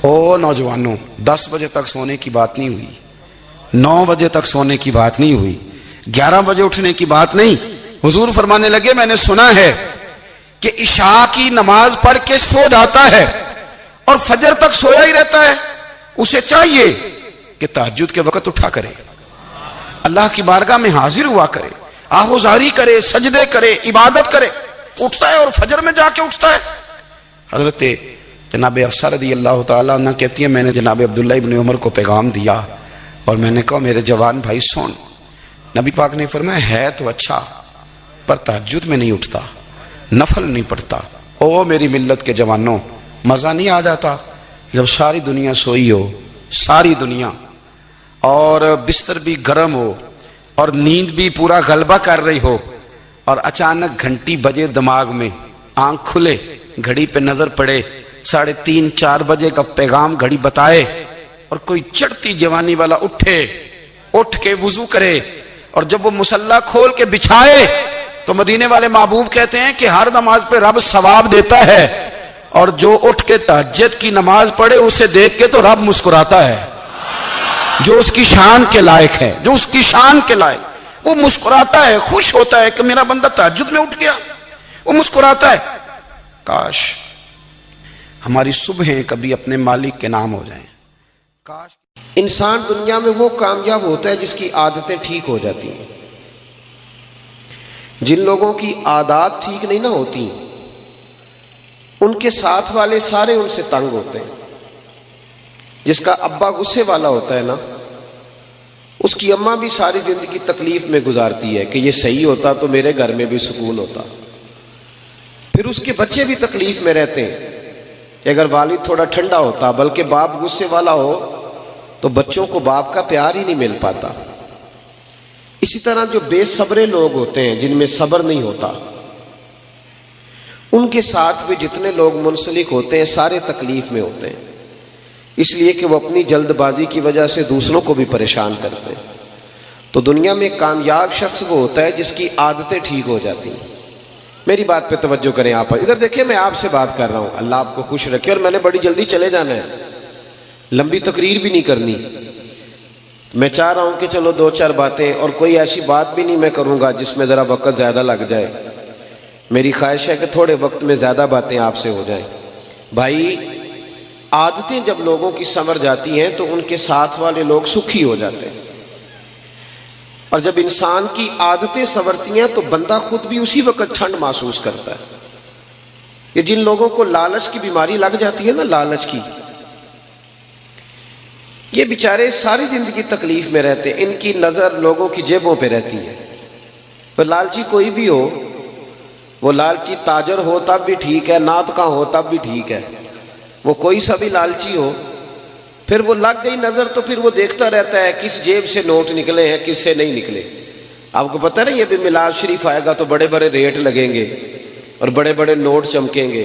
او نوجوانوں، 10 بجے تک سونے کی بات نہیں ہوئی، 9 بجے تک سونے کی بات نہیں ہوئی، 11 بجے اٹھنے کی بات نہیں۔ حضور فرمانے لگے میں نے سنا ہے کہ عشاء کی نماز پڑھ کے سو جاتا ہے اور فجر تک سویا ہی رہتا ہے، اسے چاہیے کہ تہجد کے وقت اٹھا کرے، اللہ کی بارگاہ میں حاضر ہوا کرے، آہوزاری کرے، سجدے کرے، عبادت کرے، اٹھتا ہے اور فجر میں جا کے اٹھتا ہے۔ حضرت جناب حفصہ رضی اللہ تعالیٰ عنہ کہتی ہے میں نے جناب عبداللہ ابن عمر کو پیغام دیا اور میں نے کہا میرے جوان بھائی سن، نبی پاک نے فرمایا ہے تو اچھا پر تہجد میں نہیں اٹھتا، نفل نہیں پڑھتا۔ او میری ملت کے جوانوں، مزہ نہیں آ جاتا جب ساری دنیا سوئی ہو، ساری دنیا، اور بستر بھی گرم ہو اور نیند بھی پورا غلبہ کر رہی ہو، اور اچانک گھنٹی بجے دماغ میں، آنکھ کھلے، گھڑی پہ نظر پڑے، 3:30 4 بجے کا پیغام گھڑی بتائے، اور کوئی چڑھتی جوانی والا اٹھ کے وضو کرے، اور جب وہ مصلی کھول کے بچھائے تو مدینے والے محبوب کہتے ہیں کہ ہر نماز پہ رب ثواب دیتا ہے، اور جو اٹھ کے تہجد کی نماز پڑھے اسے دیکھ کے تو رب مسکراتا ہے، جو اس کی شان کے لائق ہے، جو اس کی شان کے لائق، وہ مسکراتا ہے، خوش ہوتا ہے کہ میرا بندہ تہجد میں اٹھ گیا، وہ مسکراتا ہے۔ کاش ہماری صبحیں کبھی اپنے مالک کے نام ہو جائیں۔ کاش انسان دنیا میں وہ کامیاب ہوتا ہے جس کی عادتیں ٹھیک ہو جاتی ہیں۔ جن لوگوں کی عادات ٹھیک نہیں نہ ہوتی، ان کے ساتھ والے سارے ان سے تنگ ہوتے ہیں۔ جس کا ابا غصے والا ہوتا ہے نا، اس کی اماں بھی ساری زندگی تکلیف میں گزارتی ہے کہ یہ صحیح ہوتا تو میرے گھر میں بھی سکون ہوتا۔ پھر اس کے بچے بھی تکلیف میں رہتے ہیں کہ اگر والد تھوڑا ٹھنڈا ہوتا، بلکہ باپ غصے والا ہو، تو بچوں کو باپ کا پیار ہی نہیں مل پاتا۔ اسی طرح جو بے صبرے لوگ ہوتے ہیں، جن میں صبر نہیں ہوتا، ان کے ساتھ بھی جتنے لوگ منسلک ہوتے ہیں سارے تکلیف میں ہوتے ہیں، اس لیے کہ وہ اپنی جلد بازی کی وجہ سے دوسروں کو بھی پریشان کرتے ہیں۔ تو دنیا میں کامیاب شخص وہ ہوتا ہے جس کی عادتیں ٹھیک ہو جاتی ہیں۔ میری بات پہ توجہ کریں، آپ ادھر دیکھیں، میں آپ سے بات کر رہا ہوں، اللہ آپ کو خوش رکھے، اور میں نے بڑی جلدی چلے جانا ہے، لمبی تقریر بھی نہیں کرنی۔ میں چاہ رہا ہوں کہ چلو 2-4 باتیں، اور کوئی ایسی بات بھی نہیں میں کروں گا جس میں ذرا وقت زیادہ لگ جائے۔ میری خواہش ہے کہ تھوڑے وقت میں زیادہ باتیں آپ سے ہو جائیں۔ بھائی عادتیں جب لوگوں کی سنور جاتی ہیں تو ان کے ساتھ والے لوگ سکھی ہو جاتے ہیں، اور جب انسان کی عادتیں سنورتی ہیں تو بندہ خود بھی اسی وقت ٹھنڈ محسوس کرتا ہے۔ یہ جن لوگوں کو لالچ کی بیماری لگ جاتی ہے نا، لالچ کی، یہ بیچارے ساری زندگی تکلیف میں رہتے ہیں، ان کی نظر لوگوں کی جیبوں پہ رہتی ہے۔ پر لالچی کوئی بھی ہو، وہ لالچی تاجر ہو تب بھی ٹھیک ہے، ناطقہ ہو تب بھی ٹھیک ہے، وہ کوئی سا بھی لالچی ہو، پھر وہ لگ گئی نظر تو پھر وہ دیکھتا رہتا ہے کس جیب سے نوٹ نکلے ہیں کس سے نہیں نکلے۔ آپ کو پتہ ہے نا، یہ بھی میلاد شریف آئے گا تو بڑے بڑے ریٹ لگیں گے اور بڑے بڑے نوٹ چمکیں گے،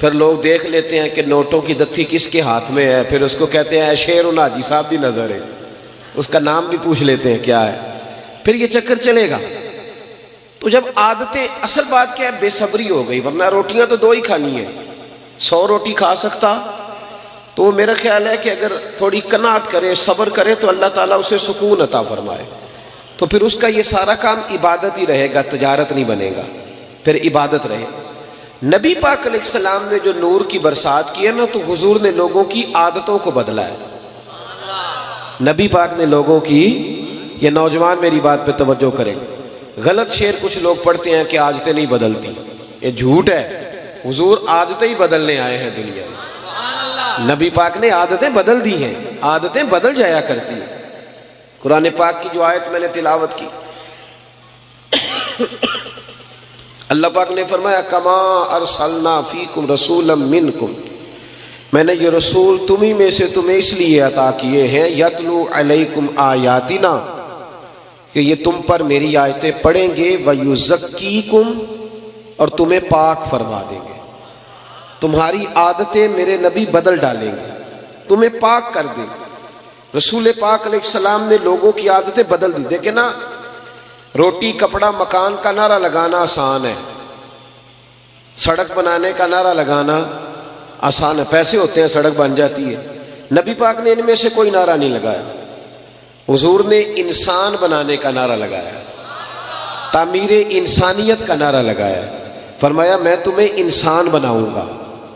پھر لوگ دیکھ لیتے ہیں کہ نوٹوں کی دتھی کس کے ہاتھ میں ہے، پھر اس کو کہتے ہیں شیر حاجی صاحب دی نظر ہے، اس کا نام بھی پوچھ لیتے ہیں کیا ہے، پھر یہ چکر چلے گا۔ تو جب عادتیں، اصل بات کیا ہے، بے صبری ہو گئی، ورنہ روٹیاں تو 2 ہی کھانی ہیں، 100 روٹی کھا سکتا، تو میرا خیال ہے کہ اگر تھوڑی قناعت کرے، صبر کرے تو اللہ تعالیٰ اسے سکون عطا فرمائے، تو پھر اس کا یہ سارا کام عبادت ہی رہے گا، تجارت نہیں بنے گا، پھر عبادت رہے۔ نبی پاک علیہ السلام نے جو نور کی برسات کی ہے نا، تو حضور نے لوگوں کی عادتوں کو بدلا ہے۔ نبی پاک نے لوگوں کی، یہ نوجوان میری بات پہ توجہ کریں، غلط شعر کچھ لوگ پڑھتے ہیں کہ عادتیں نہیں بدلتی، یہ جھوٹ ہے، حضور عادتیں ہی بدلنے آئے ہیں دنیا میں۔ نبی پاک نے عادتیں بدل دی ہیں، عادتیں بدل جایا کرتی ہیں۔ قرآن پاک کی جو آیت میں نے تلاوت کی، اللہ پاک نے فرمایا کما ارسلنا فیکم رسولا منکم، میں نے یہ رسول تمہیں میں سے تمہیں اس لیے عطا کیے ہیں، یتلو علیکم آیاتنا، کہ یہ تم پر میری آیتیں پڑھیں گے، ویزکیکم، اور تمہیں پاک فرما دیں گے، تمہاری عادتیں میرے نبی بدل ڈالیں گے، تمہیں پاک کر دیں گے۔ رسول پاک علیہ السلام نے لوگوں کی عادتیں بدل دی۔ دیکھیں نا، روٹی کپڑا مکان کا نعرہ لگانا آسان ہے، سڑک بنانے کا نعرہ لگانا آسان ہے، پیسے ہوتے ہیں سڑک بن جاتی ہے۔ نبی پاک نے ان میں سے کوئی نعرہ نہیں لگایا، حضور نے انسان بنانے کا نعرہ لگایا، تعمیر انسانیت کا نعرہ لگایا، فرمایا میں تمہیں انسان بناؤں گا۔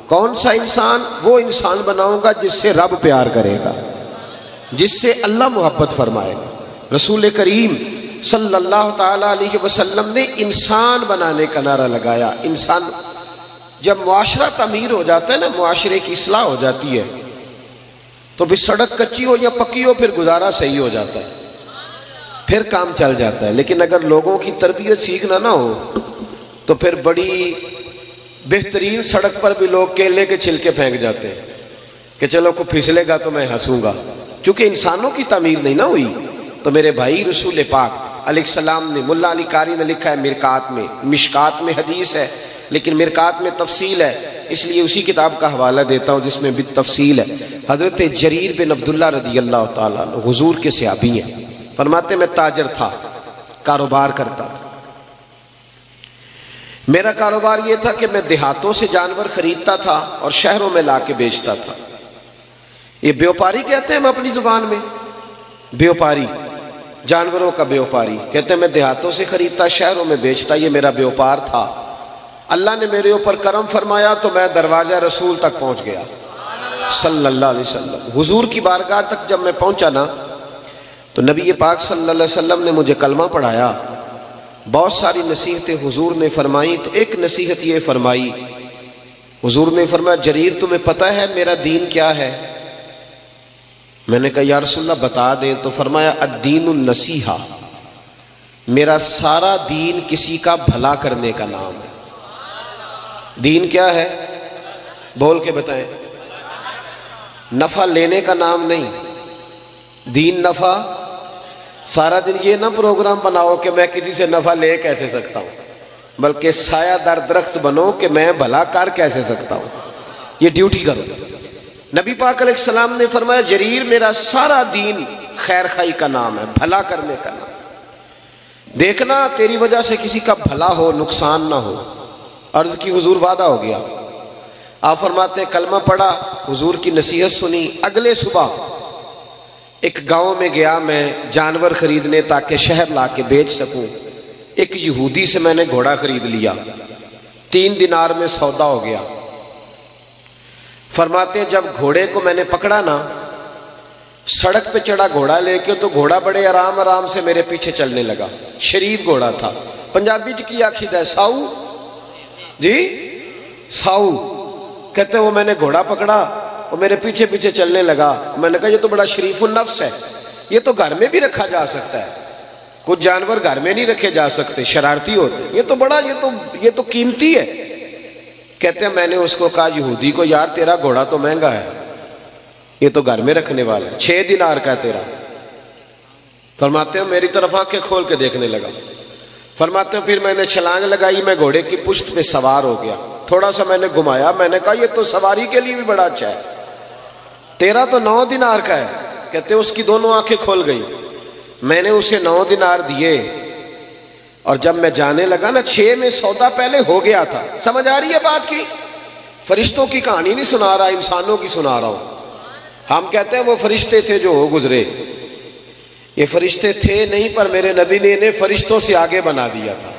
کون سا انسان؟ وہ انسان بناؤں گا جس سے رب پیار کرے گا، جس سے اللہ محبت فرمائے گا۔ رسول کریم صلی اللہ تعالی علیہ وسلم نے انسان بنانے کا نعرہ لگایا۔ انسان، جب معاشرہ تعمیر ہو جاتا ہے نا، معاشرے کی اصلاح ہو جاتی ہے، تو پھر سڑک کچی ہو یا پکی ہو پھر گزارا صحیح ہو جاتا ہے، پھر کام چل جاتا ہے۔ لیکن اگر لوگوں کی تربیت سیکھنا نہ ہو تو پھر بڑی بہترین سڑک پر بھی لوگ کیلے کے چھلکے پھینک جاتے ہیں کہ چلو کوئی پھسلے گا تو میں ہنسوں گا، کیونکہ انسانوں کی تعمیر نہیں نہ ہوئی۔ تو میرے بھائی، رسول پاک علیہ السلام نے، ملا علی قاری نے لکھا ہے مرکات میں، مشکات میں حدیث ہے لیکن مرکات میں تفصیل ہے، اس لیے اسی کتاب کا حوالہ دیتا ہوں جس میں بھی تفصیل ہے۔ حضرت جریر بن عبداللہ رضی اللہ تعالیٰ عنہ حضور کے صحابی ہیں، فرماتے میں تاجر تھا، کاروبار کرتا تھا، میرا کاروبار یہ تھا کہ میں دیہاتوں سے جانور خریدتا تھا اور شہروں میں لا کے بیچتا تھا۔ یہ بیوپاری کہتے ہیں ہم اپنی زبان میں، بیوپاری، جانوروں کا بیوپاری کہتے ہیں، میں دیہاتوں سے خریدتا شہروں میں بیچتا، یہ میرا بیوپار تھا۔ اللہ نے میرے اوپر کرم فرمایا تو میں دروازہ رسول تک پہنچ گیا صلی اللہ علیہ وسلم۔ حضور کی بارگاہ تک جب میں پہنچا نا تو نبی پاک صلی اللہ علیہ وسلم نے مجھے کلمہ پڑھایا، بہت ساری نصیحتیں حضور نے فرمائی، تو ایک نصیحت یہ فرمائی، حضور نے فرمایا جریر تمہیں پتہ ہے میرا دین کیا ہے؟ میں نے کہا یا رسول اللہ بتا دیں، تو فرمایا الدین النصیحہ، میرا سارا دین کسی کا بھلا کرنے کا نام ہے۔ دین کیا ہے؟ بول کے بتائیں۔ نفع لینے کا نام نہیں، دین نفع، سارا دن یہ نہ پروگرام بناؤ کہ میں کسی سے نفع لے کیسے سکتا ہوں، بلکہ سایہ دار درخت بنو کہ میں بھلا کر کیسے سکتا ہوں، یہ ڈیوٹی کرو۔ نبی پاک علیہ السلام نے فرمایا جریر میرا سارا دین خیر خائی کا نام ہے، بھلا کرنے کا نام، دیکھنا تیری وجہ سے کسی کا بھلا ہو، نقصان نہ ہو۔ عرض کی حضور وعدہ ہو گیا۔ آپ فرماتے ہیں کلمہ پڑھا، حضور کی نصیحت سنی، اگلے صبح ایک گاؤں میں گیا میں جانور خریدنے تاکہ شہر لا کے بیچ سکوں۔ ایک یہودی سے میں نے گھوڑا خرید لیا، 3 دینار میں سودا ہو گیا۔ فرماتے ہیں جب گھوڑے کو میں نے پکڑا نا، سڑک پہ چڑھا گھوڑا لے کے، تو گھوڑا بڑے آرام آرام سے میرے پیچھے چلنے لگا. شریف گھوڑا تھا. پنجابی جی کی آخید ہے ساؤ جی، ساؤ. کہتے ہیں وہ میں نے گھوڑا پکڑا، وہ میرے پیچھے پیچھے چلنے لگا. میں نے کہا یہ تو بڑا شریف النفس ہے، یہ تو گھر میں بھی رکھا جا سکتا ہے. کچھ جانور گھر میں نہیں رکھے جا سکتے، شرارتی ہوتے. یہ تو بڑا یہ تو قیمتی ہے. کہتے ہیں میں نے اس کو کہا یہودی کو، یار تیرا گھوڑا تو مہنگا ہے، یہ تو گھر میں رکھنے والا ہے، 6 دینار کا ہے تیرا. فرماتے ہیں میری طرف آنکھیں کھول کے دیکھنے لگا. فرماتے ہیں پھر میں نے چھلانگ لگائی، میں گھوڑے کی پشت پہ سوار ہو گیا. تھوڑا سا میں نے گھمایا، میں نے کہا یہ تو سواری کے لیے بھی بڑا اچھا ہے، تیرا تو 9 دینار کا ہے. کہتے ہیں اس کی دونوں آنکھیں کھول گئی. میں نے اسے 9 دینار دیے، اور جب میں جانے لگا نا 6 میں سودا پہلے ہو گیا تھا. سمجھ آ رہی ہے بات کی؟ فرشتوں کی کہانی نہیں سنا رہا، انسانوں کی سنا رہا ہوں. ہم کہتے ہیں وہ فرشتے تھے جو ہو گزرے، یہ فرشتے تھے نہیں، پر میرے نبی نے انہیں فرشتوں سے آگے بنا دیا تھا.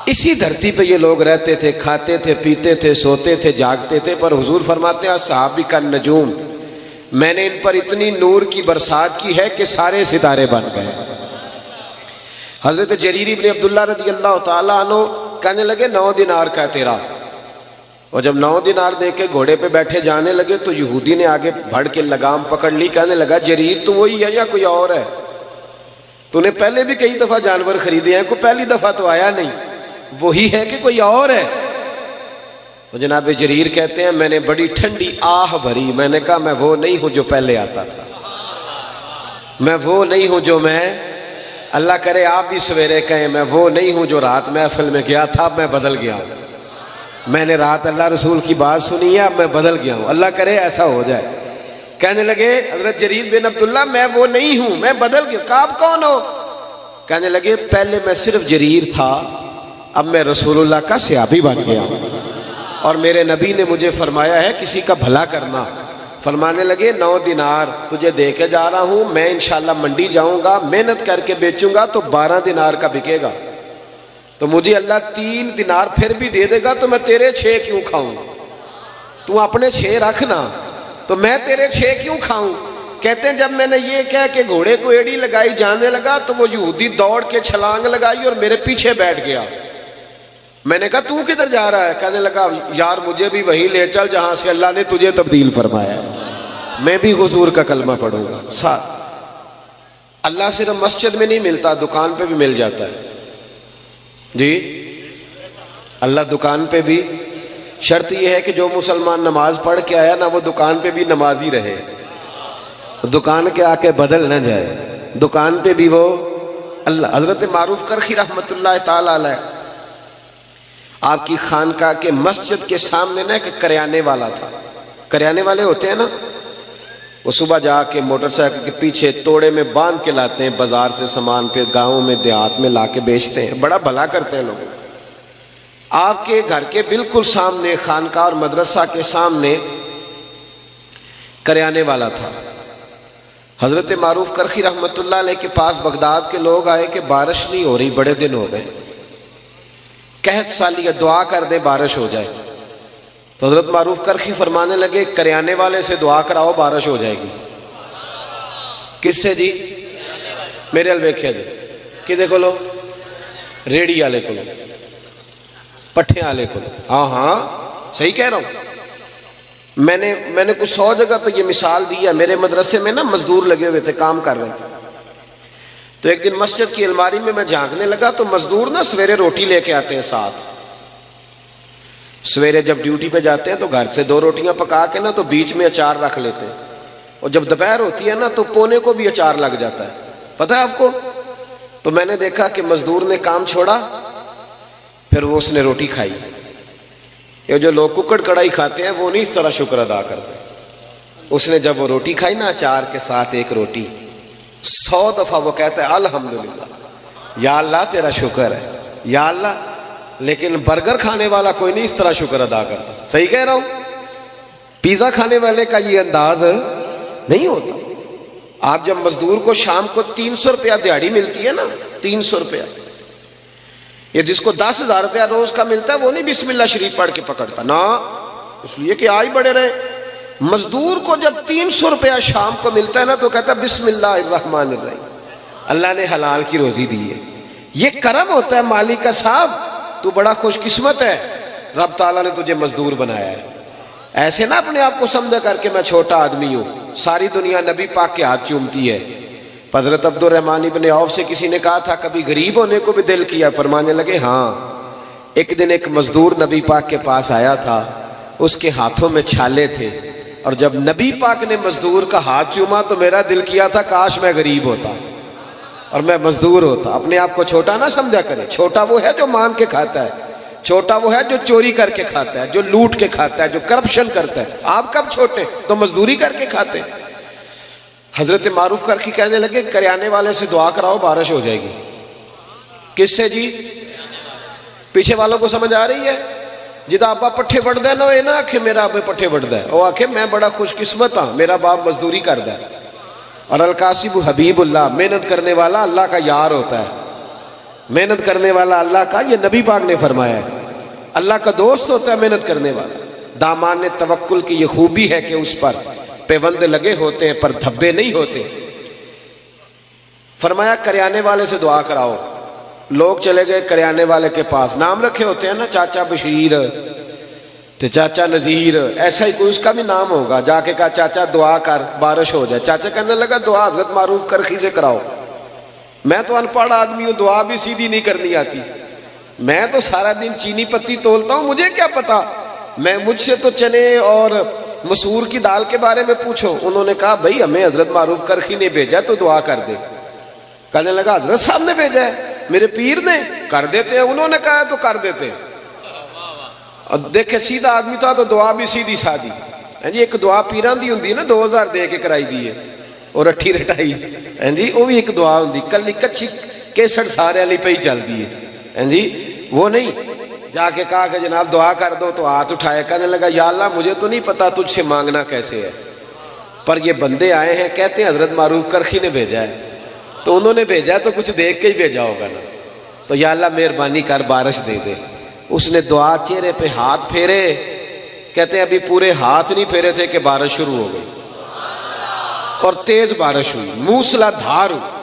اسی دھرتی پہ یہ لوگ رہتے تھے، کھاتے تھے، پیتے تھے، سوتے تھے، جاگتے تھے. پر حضور فرماتے ہیں صحابی کا نجوم، میں نے ان پر اتنی نور کی برسات کی ہے کہ سارے ستارے بن گئے. حضرت جریر بن عبداللہ رضی اللہ تعالیٰ عنہ کہنے لگے 9 دینار کا ہے تیرا. اور جب 9 دینار دے کے گھوڑے پہ بیٹھے جانے لگے تو یہودی نے آگے بڑھ کے لگام پکڑ لی. کہنے لگا جریر تو وہی ہے یا کوئی اور ہے؟ تو نے پہلے بھی کئی دفعہ جانور خریدے ہیں، کوئی پہلی دفعہ تو آیا نہیں، وہی ہے کہ کوئی اور ہے؟ تو جناب جریر کہتے ہیں میں نے بڑی ٹھنڈی آہ بھری. میں نے کہا میں وہ نہیں ہوں جو پہلے آتا تھا، میں وہ نہیں ہوں جو میں، اللہ کرے آپ بھی سویرے کہیں میں وہ نہیں ہوں جو رات محفل میں گیا تھا، اب میں بدل گیا ہوں. میں نے رات اللہ رسول کی بات سنی ہے، اب میں بدل گیا ہوں، اللہ کرے ایسا ہو جائے. کہنے لگے حضرت جریر بن عبداللہ میں وہ نہیں ہوں، میں بدل گیا. کہا آپ کون ہو؟ کہنے لگے پہلے میں صرف جریر تھا، اب میں رسول اللہ کا صحابی بن گیا ہوں، اور میرے نبی نے مجھے فرمایا ہے کسی کا بھلا کرنا. فرمانے لگے 9 دینار تجھے دے کے جا رہا ہوں، میں انشاءاللہ منڈی جاؤں گا، محنت کر کے بیچوں گا تو 12 دینار کا بکے گا. تو مجھے اللہ 3 دینار پھر بھی دے دے گا تو میں تیرے 6 کیوں کھاؤں؟ تو اپنے 6 رکھنا، تو میں تیرے 6 کیوں کھاؤں؟ کہتے ہیں جب میں نے یہ کہہ کہ گھوڑے کو ایڑی لگائی جانے لگا تو وہ یہودی دوڑ کے چھلانگ لگائی اور میرے پیچھے بیٹھ گیا. میں نے کہا تو کدھر جا رہا ہے؟ کہنے لگا یار مجھے بھی وہیں لے چل جہاں سے اللہ نے تجھے تبدیل فرمایا، میں بھی حضور کا کلمہ پڑھوں گا. ساتھ اللہ صرف مسجد میں نہیں ملتا، دکان پہ بھی مل جاتا ہے جی. اللہ دکان پہ بھی، شرط یہ ہے کہ جو مسلمان نماز پڑھ کے آیا نا وہ دکان پہ بھی نمازی رہے، دکان کے آ کے بدل نہ جائے، دکان پہ بھی وہ اللہ. حضرت معروف کرخی رحمت اللہ تعالی علیہ آپ کی خانقاہ کے مسجد کے سامنے نا ایک کریانے والا تھا. کریانے والے ہوتے ہیں نا، وہ صبح جا کے موٹر سائیکل کے پیچھے توڑے میں باندھ کے لاتے ہیں بازار سے سامان، پھر گاؤں میں دیہات میں لا کے بیچتے ہیں، بڑا بھلا کرتے ہیں لوگوں. آپ کے گھر کے بالکل سامنے خانقاہ اور مدرسہ کے سامنے کریانے والا تھا. حضرت معروف کرخی رحمت اللہ علیہ کے پاس بغداد کے لوگ آئے کہ بارش نہیں ہو رہی، بڑے دن ہو گئے، قحط سالی ہے، دعا کر دے بارش ہو جائے. تو حضرت معروف کرخی فرمانے لگے کریانے والے سے دعا کراؤ بارش ہو جائے گی. کس سے جی؟ میرے الویکھے دے کدے کو لو؟ ریڑی والے کو لو، پٹھے والے کو لو. ہاں ہاں صحیح کہہ رہا ہوں. میں نے کچھ 100 جگہ پہ یہ مثال دی ہے. میرے مدرسے میں نا مزدور لگے ہوئے تھے، کام کر رہے تھے. تو ایک دن مسجد کی الماری میں جھانکنے لگا تو مزدور نا سویرے روٹی لے کے آتے ہیں ساتھ. سویرے جب ڈیوٹی پہ جاتے ہیں تو گھر سے 2 روٹیاں پکا کے نا تو بیچ میں اچار رکھ لیتے ہیں، اور جب دوپہر ہوتی ہے نا تو پونے کو بھی اچار لگ جاتا ہے، پتہ ہے آپ کو. تو میں نے دیکھا کہ مزدور نے کام چھوڑا، پھر وہ اس نے روٹی کھائی. یہ جو لوگ ککڑ کڑائی کھاتے ہیں وہ نہیں اس طرح شکر ادا کرتے. اس نے جب وہ روٹی کھائی نا اچار کے ساتھ ایک روٹی، 100 دفعہ وہ کہتا ہے الحمدللہ، یا اللہ تیرا شکر ہے یا اللہ. لیکن برگر کھانے والا کوئی نہیں اس طرح شکر ادا کرتا. صحیح کہہ رہا ہوں؟ پیزا کھانے والے کا یہ انداز نہیں ہوتا. آپ جب مزدور کو شام کو 300 روپیہ دیہڑی ملتی ہے نا، 300 روپیہ، یہ جس کو 10,000 روپیہ روز کا ملتا ہے وہ نہیں بسم اللہ شریف پڑھ کے پکڑتا نا، اس لیے کہ آج بڑے رہے. مزدور کو جب 300 روپیہ شام کو ملتا ہے نا تو کہتا ہے بسم اللہ الرحمن الرحیم، اللہ نے حلال کی روزی دی ہے. یہ کرم ہوتا ہے مالک کا، صاحب تو بڑا خوش قسمت ہے، رب تعالیٰ نے تجھے مزدور بنایا ہے. ایسے نہ اپنے آپ کو سمجھا کر کے میں چھوٹا آدمی ہوں، ساری دنیا نبی پاک کے ہاتھ چومتی ہے. حضرت عبد الرحمن ابن عوف سے کسی نے کہا تھا کبھی غریب ہونے کو بھی دل کیا؟ فرمانے لگے ہاں. ایک دن ایک مزدور نبی پاک کے پاس آیا تھا، اس کے ہاتھوں میں چھالے تھے، اور جب نبی پاک نے مزدور کا ہاتھ چوما تو میرا دل کیا تھا کاش میں غریب ہوتا اور میں مزدور ہوتا. اپنے آپ کو چھوٹا نہ سمجھا کرے. چھوٹا وہ ہے جو مانگ کے کھاتا ہے، چھوٹا وہ ہے جو چوری کر کے کھاتا ہے، جو لوٹ کے کھاتا ہے، جو کرپشن کرتا ہے. آپ کب چھوٹے؟ تو مزدوری کر کے کھاتے. حضرت معروف کر کے کہنے لگے کریانے والے سے دعا کراؤ بارش ہو جائے گی. کس سے جی؟ پیچھے والوں کو سمجھ آ رہی ہے؟ جدا ابا پٹھے وڈ دے نہ نہ آکھے میرا ابا پٹھے وڈ دے، وہ آکھے میں بڑا خوش قسمت ہاں میرا باپ مزدوری کر دے. اور القاسب حبیب اللہ، محنت کرنے والا اللہ کا یار ہوتا ہے. محنت کرنے والا اللہ کا، یہ نبی پاک نے فرمایا ہے، اللہ کا دوست ہوتا ہے محنت کرنے والا. دامان توکل کی یہ خوبی ہے کہ اس پر پیوند لگے ہوتے ہیں پر دھبے نہیں ہوتے. فرمایا کریانے والے سے دعا کراؤ. لوگ چلے گئے کریانے والے کے پاس، نام رکھے ہوتے ہیں نا، چاچا بشیر تو چاچا نذیر، ایسا ہی کوئی اس کا بھی نام ہوگا. جا کے کہا چاچا دعا کر بارش ہو جائے. چاچا کہنے لگا دعا حضرت معروف کرخی سے کراؤ. میں تو ان پڑھ آدمی ہوں، دعا بھی سیدھی نہیں کرنی آتی. میں تو سارا دن چینی پتی تولتا ہوں، مجھے کیا پتا. مجھ سے تو چنے اور مسور کی دال کے بارے میں پوچھو. انہوں نے کہا بھائی ہمیں حضرت معروف کرخی نے بھیجا تو دعا کر دے. کہنے لگا حضرت صاحب نے بھیجا ہے، میرے پیر نے؟ کر دیتے ہیں، انہوں نے کہا تو کر دیتے ہیں. اور دیکھے سیدھا آدمی تھا تو دعا بھی سیدھی سادھی. جی ایک دعا پیران دی ہوندی ہے نا، 2000 دے کے کرائی دی ہے اور اٹھی رٹائی. جی وہ بھی ایک دعا ہوندی، کلی کچھی کیسٹ سارے والی پہ ہی چل دی ہے. جی وہ نہیں. جا کے کہا کہ جناب دعا کر دو تو ہاتھ اٹھایا. کہنے لگا یا اللہ مجھے تو نہیں پتا تجھ سے مانگنا کیسے ہے، پر یہ بندے آئے ہیں کہتے ہیں حضرت معروف کرخی نے بھیجا ہے، تو انہوں نے بھیجا تو کچھ دیکھ کے ہی بھیجا ہوگا نا. تو یا اللہ مہربانی کر بارش دے دے. اس نے دعا چہرے پہ ہاتھ پھیرے، کہتے ہیں ابھی پورے ہاتھ نہیں پھیرے تھے کہ بارش شروع ہو گئی اور تیز بارش ہوئی، موسلا دھار ہوئی.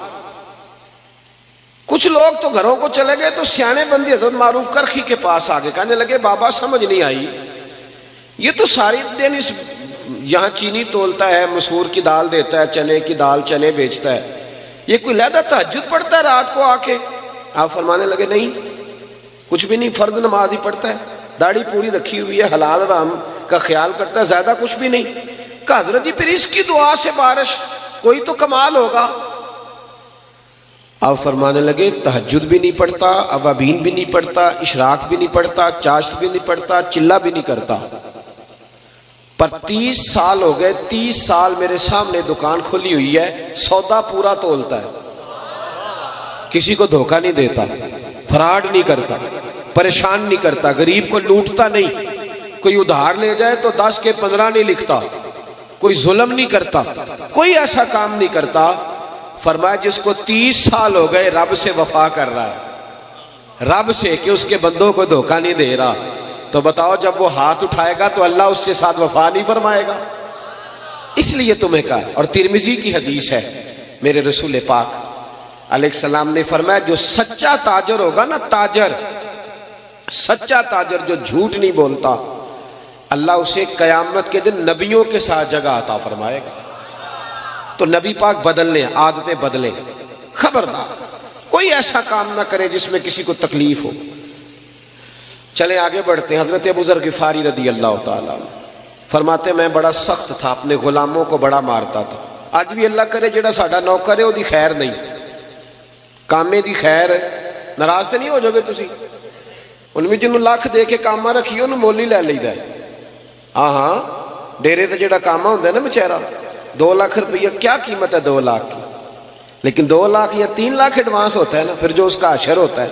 کچھ لوگ تو گھروں کو چلے گئے تو سیانے بندی حضرت معروف کرخی کے پاس آگے کہنے لگے بابا سمجھ نہیں آئی، یہ تو ساری دن اس یہاں چینی تولتا ہے، مسور کی دال دیتا ہے، چنے کی دال چنے بیچتا ہے، یہ کوئی لہذا تہجد پڑھتا ہے رات کو آ کے؟ آپ فرمانے لگے نہیں کچھ بھی نہیں، فرض نماز ہی پڑھتا ہے، داڑھی پوری رکھی ہوئی ہے، حلال حرام کا خیال کرتا ہے، زیادہ کچھ بھی نہیں. کہ حضرت جی پھر اس کی دعا سے بارش، کوئی تو کمال ہوگا. آپ فرمانے لگے تہجد بھی نہیں پڑھتا، اوابین بھی نہیں پڑھتا، اشراق بھی نہیں پڑھتا، چاشت بھی نہیں پڑھتا، چلہ بھی نہیں کرتا، پر 30 سال ہو گئے، 30 سال میرے سامنے دکان کھلی ہوئی ہے، سودا پورا تولتا ہے، کسی کو دھوکہ نہیں دیتا، فراڈ نہیں کرتا، پریشان نہیں کرتا، غریب کو لوٹتا نہیں، کوئی ادھار لے جائے تو 10 کے 15 نہیں لکھتا، کوئی ظلم نہیں کرتا، کوئی ایسا کام نہیں کرتا. فرمایا جس کو 30 سال ہو گئے رب سے وفا کر رہا ہے، رب سے کہ اس کے بندوں کو دھوکہ نہیں دے رہا، تو بتاؤ جب وہ ہاتھ اٹھائے گا تو اللہ اس کے ساتھ وفا نہیں فرمائے گا؟ اس لیے تمہیں کہا. اور ترمذی کی حدیث ہے، میرے رسول پاک علیہ السلام نے فرمایا جو سچا تاجر ہوگا نا، تاجر سچا تاجر جو جھوٹ نہیں بولتا، اللہ اسے قیامت کے دن نبیوں کے ساتھ جگہ عطا فرمائے گا. تو نبی پاک بدل لیں، عادتیں بدلیں، خبردار کوئی ایسا کام نہ کرے جس میں کسی کو تکلیف ہو. چلیں آگے بڑھتے ہیں. حضرت ابو ذر غفاری رضی اللہ تعالیٰ فرماتے میں بڑا سخت تھا، اپنے غلاموں کو بڑا مارتا تھا. آج بھی اللہ کرے جڑا ساڈا نوکر ہے وہ دی خیر نہیں، کامے دی خیر ہے. ناراض تو نہیں ہو جاؤ گے تسی؟ ان میں جنہوں لاکھ دے کے کاما رکھی انہوں مولی لے لیدا ہے. ہاں ڈیرے تے جڑا کاما ہوندا ہے نا بیچارہ، 2 لاکھ روپیہ کیا قیمت ہے 2 لاکھ کی، لیکن 2 لاکھ یا 3 لاکھ ایڈوانس ہوتا ہے نا، پھر جو اس کا اشر ہوتا ہے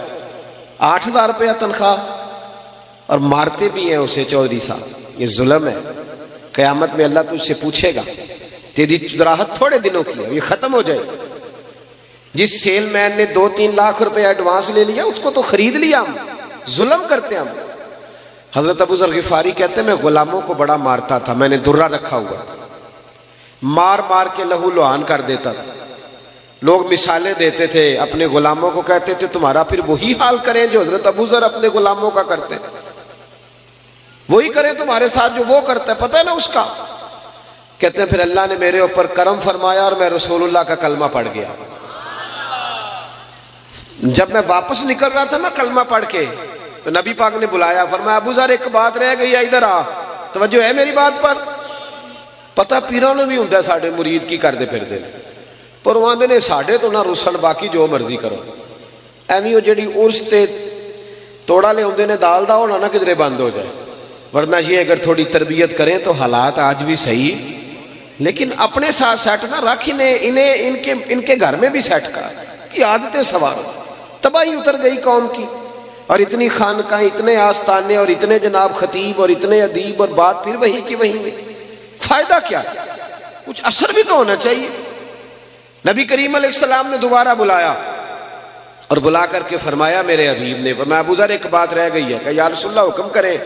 8000 روپیہ تنخواہ، اور مارتے بھی ہیں اسے. چودھری صاحب یہ ظلم ہے. قیامت میں اللہ تجھ سے پوچھے گا، تیری چدراہت تھوڑے دنوں کی ہے، یہ ختم ہو جائے. جس سیل مین نے 2-3 لاکھ روپے ایڈوانس لے لیا اس کو تو خرید لیا، ہم ظلم کرتے ہیں ہم. حضرت ابو ذر غفاری کہتے ہیں میں غلاموں کو بڑا مارتا تھا، میں نے درہ رکھا ہوا تھا، مار مار کے لہو لعان کر دیتا تھا۔ لوگ مثالیں دیتے تھے، اپنے غلاموں کو کہتے تھے تمہارا پھر وہی حال کریں جو حضرت ابو ذر اپنے غلاموں کا کرتے، وہی کریں تمہارے ساتھ جو وہ کرتا ہے، پتہ ہے نا اس کا۔ کہتے ہیں پھر اللہ نے میرے اوپر کرم فرمایا اور میں رسول اللہ کا کلمہ پڑھ گیا۔ جب میں واپس نکل رہا تھا نا کلمہ پڑھ کے، تو نبی پاک نے بلایا، فرمایا ابو ذر ایک بات رہ گئی ہے، ادھر آ، توجہ ہے میری بات پر؟ پتہ پیروں نے بھی ہوں ساڑھے مرید کی کر دے پھر دے، پر وہ آندے نے ساڑھے تو نہ رسن، باقی جو مرضی کرو۔ ایویں وہ جڑی عرس تے توڑا لے ہوندے نے دال دا ہونا نہ کدھرے بند ہو جائے، ورنہ یہ اگر تھوڑی تربیت کریں تو حالات آج بھی صحیح، لیکن اپنے ساتھ سیٹ نہ رکھ، انہیں ان کے گھر میں بھی سیٹ کر کی عادتیں سوارو۔ تباہی اتر گئی قوم کی، اور اتنی خانقاہیں، اتنے آستانے، اور اتنے جناب خطیب، اور اتنے ادیب، اور بات پھر وہی کی وہی میں، فائدہ کیا؟ کچھ اثر بھی تو ہونا چاہیے۔ نبی کریم علیہ السلام نے دوبارہ بلایا، اور بلا کر کے فرمایا میرے حبیب نے، فرمایا ابو ذر ایک بات رہ گئی ہے، کہ یا رسول اللہ حکم کریں۔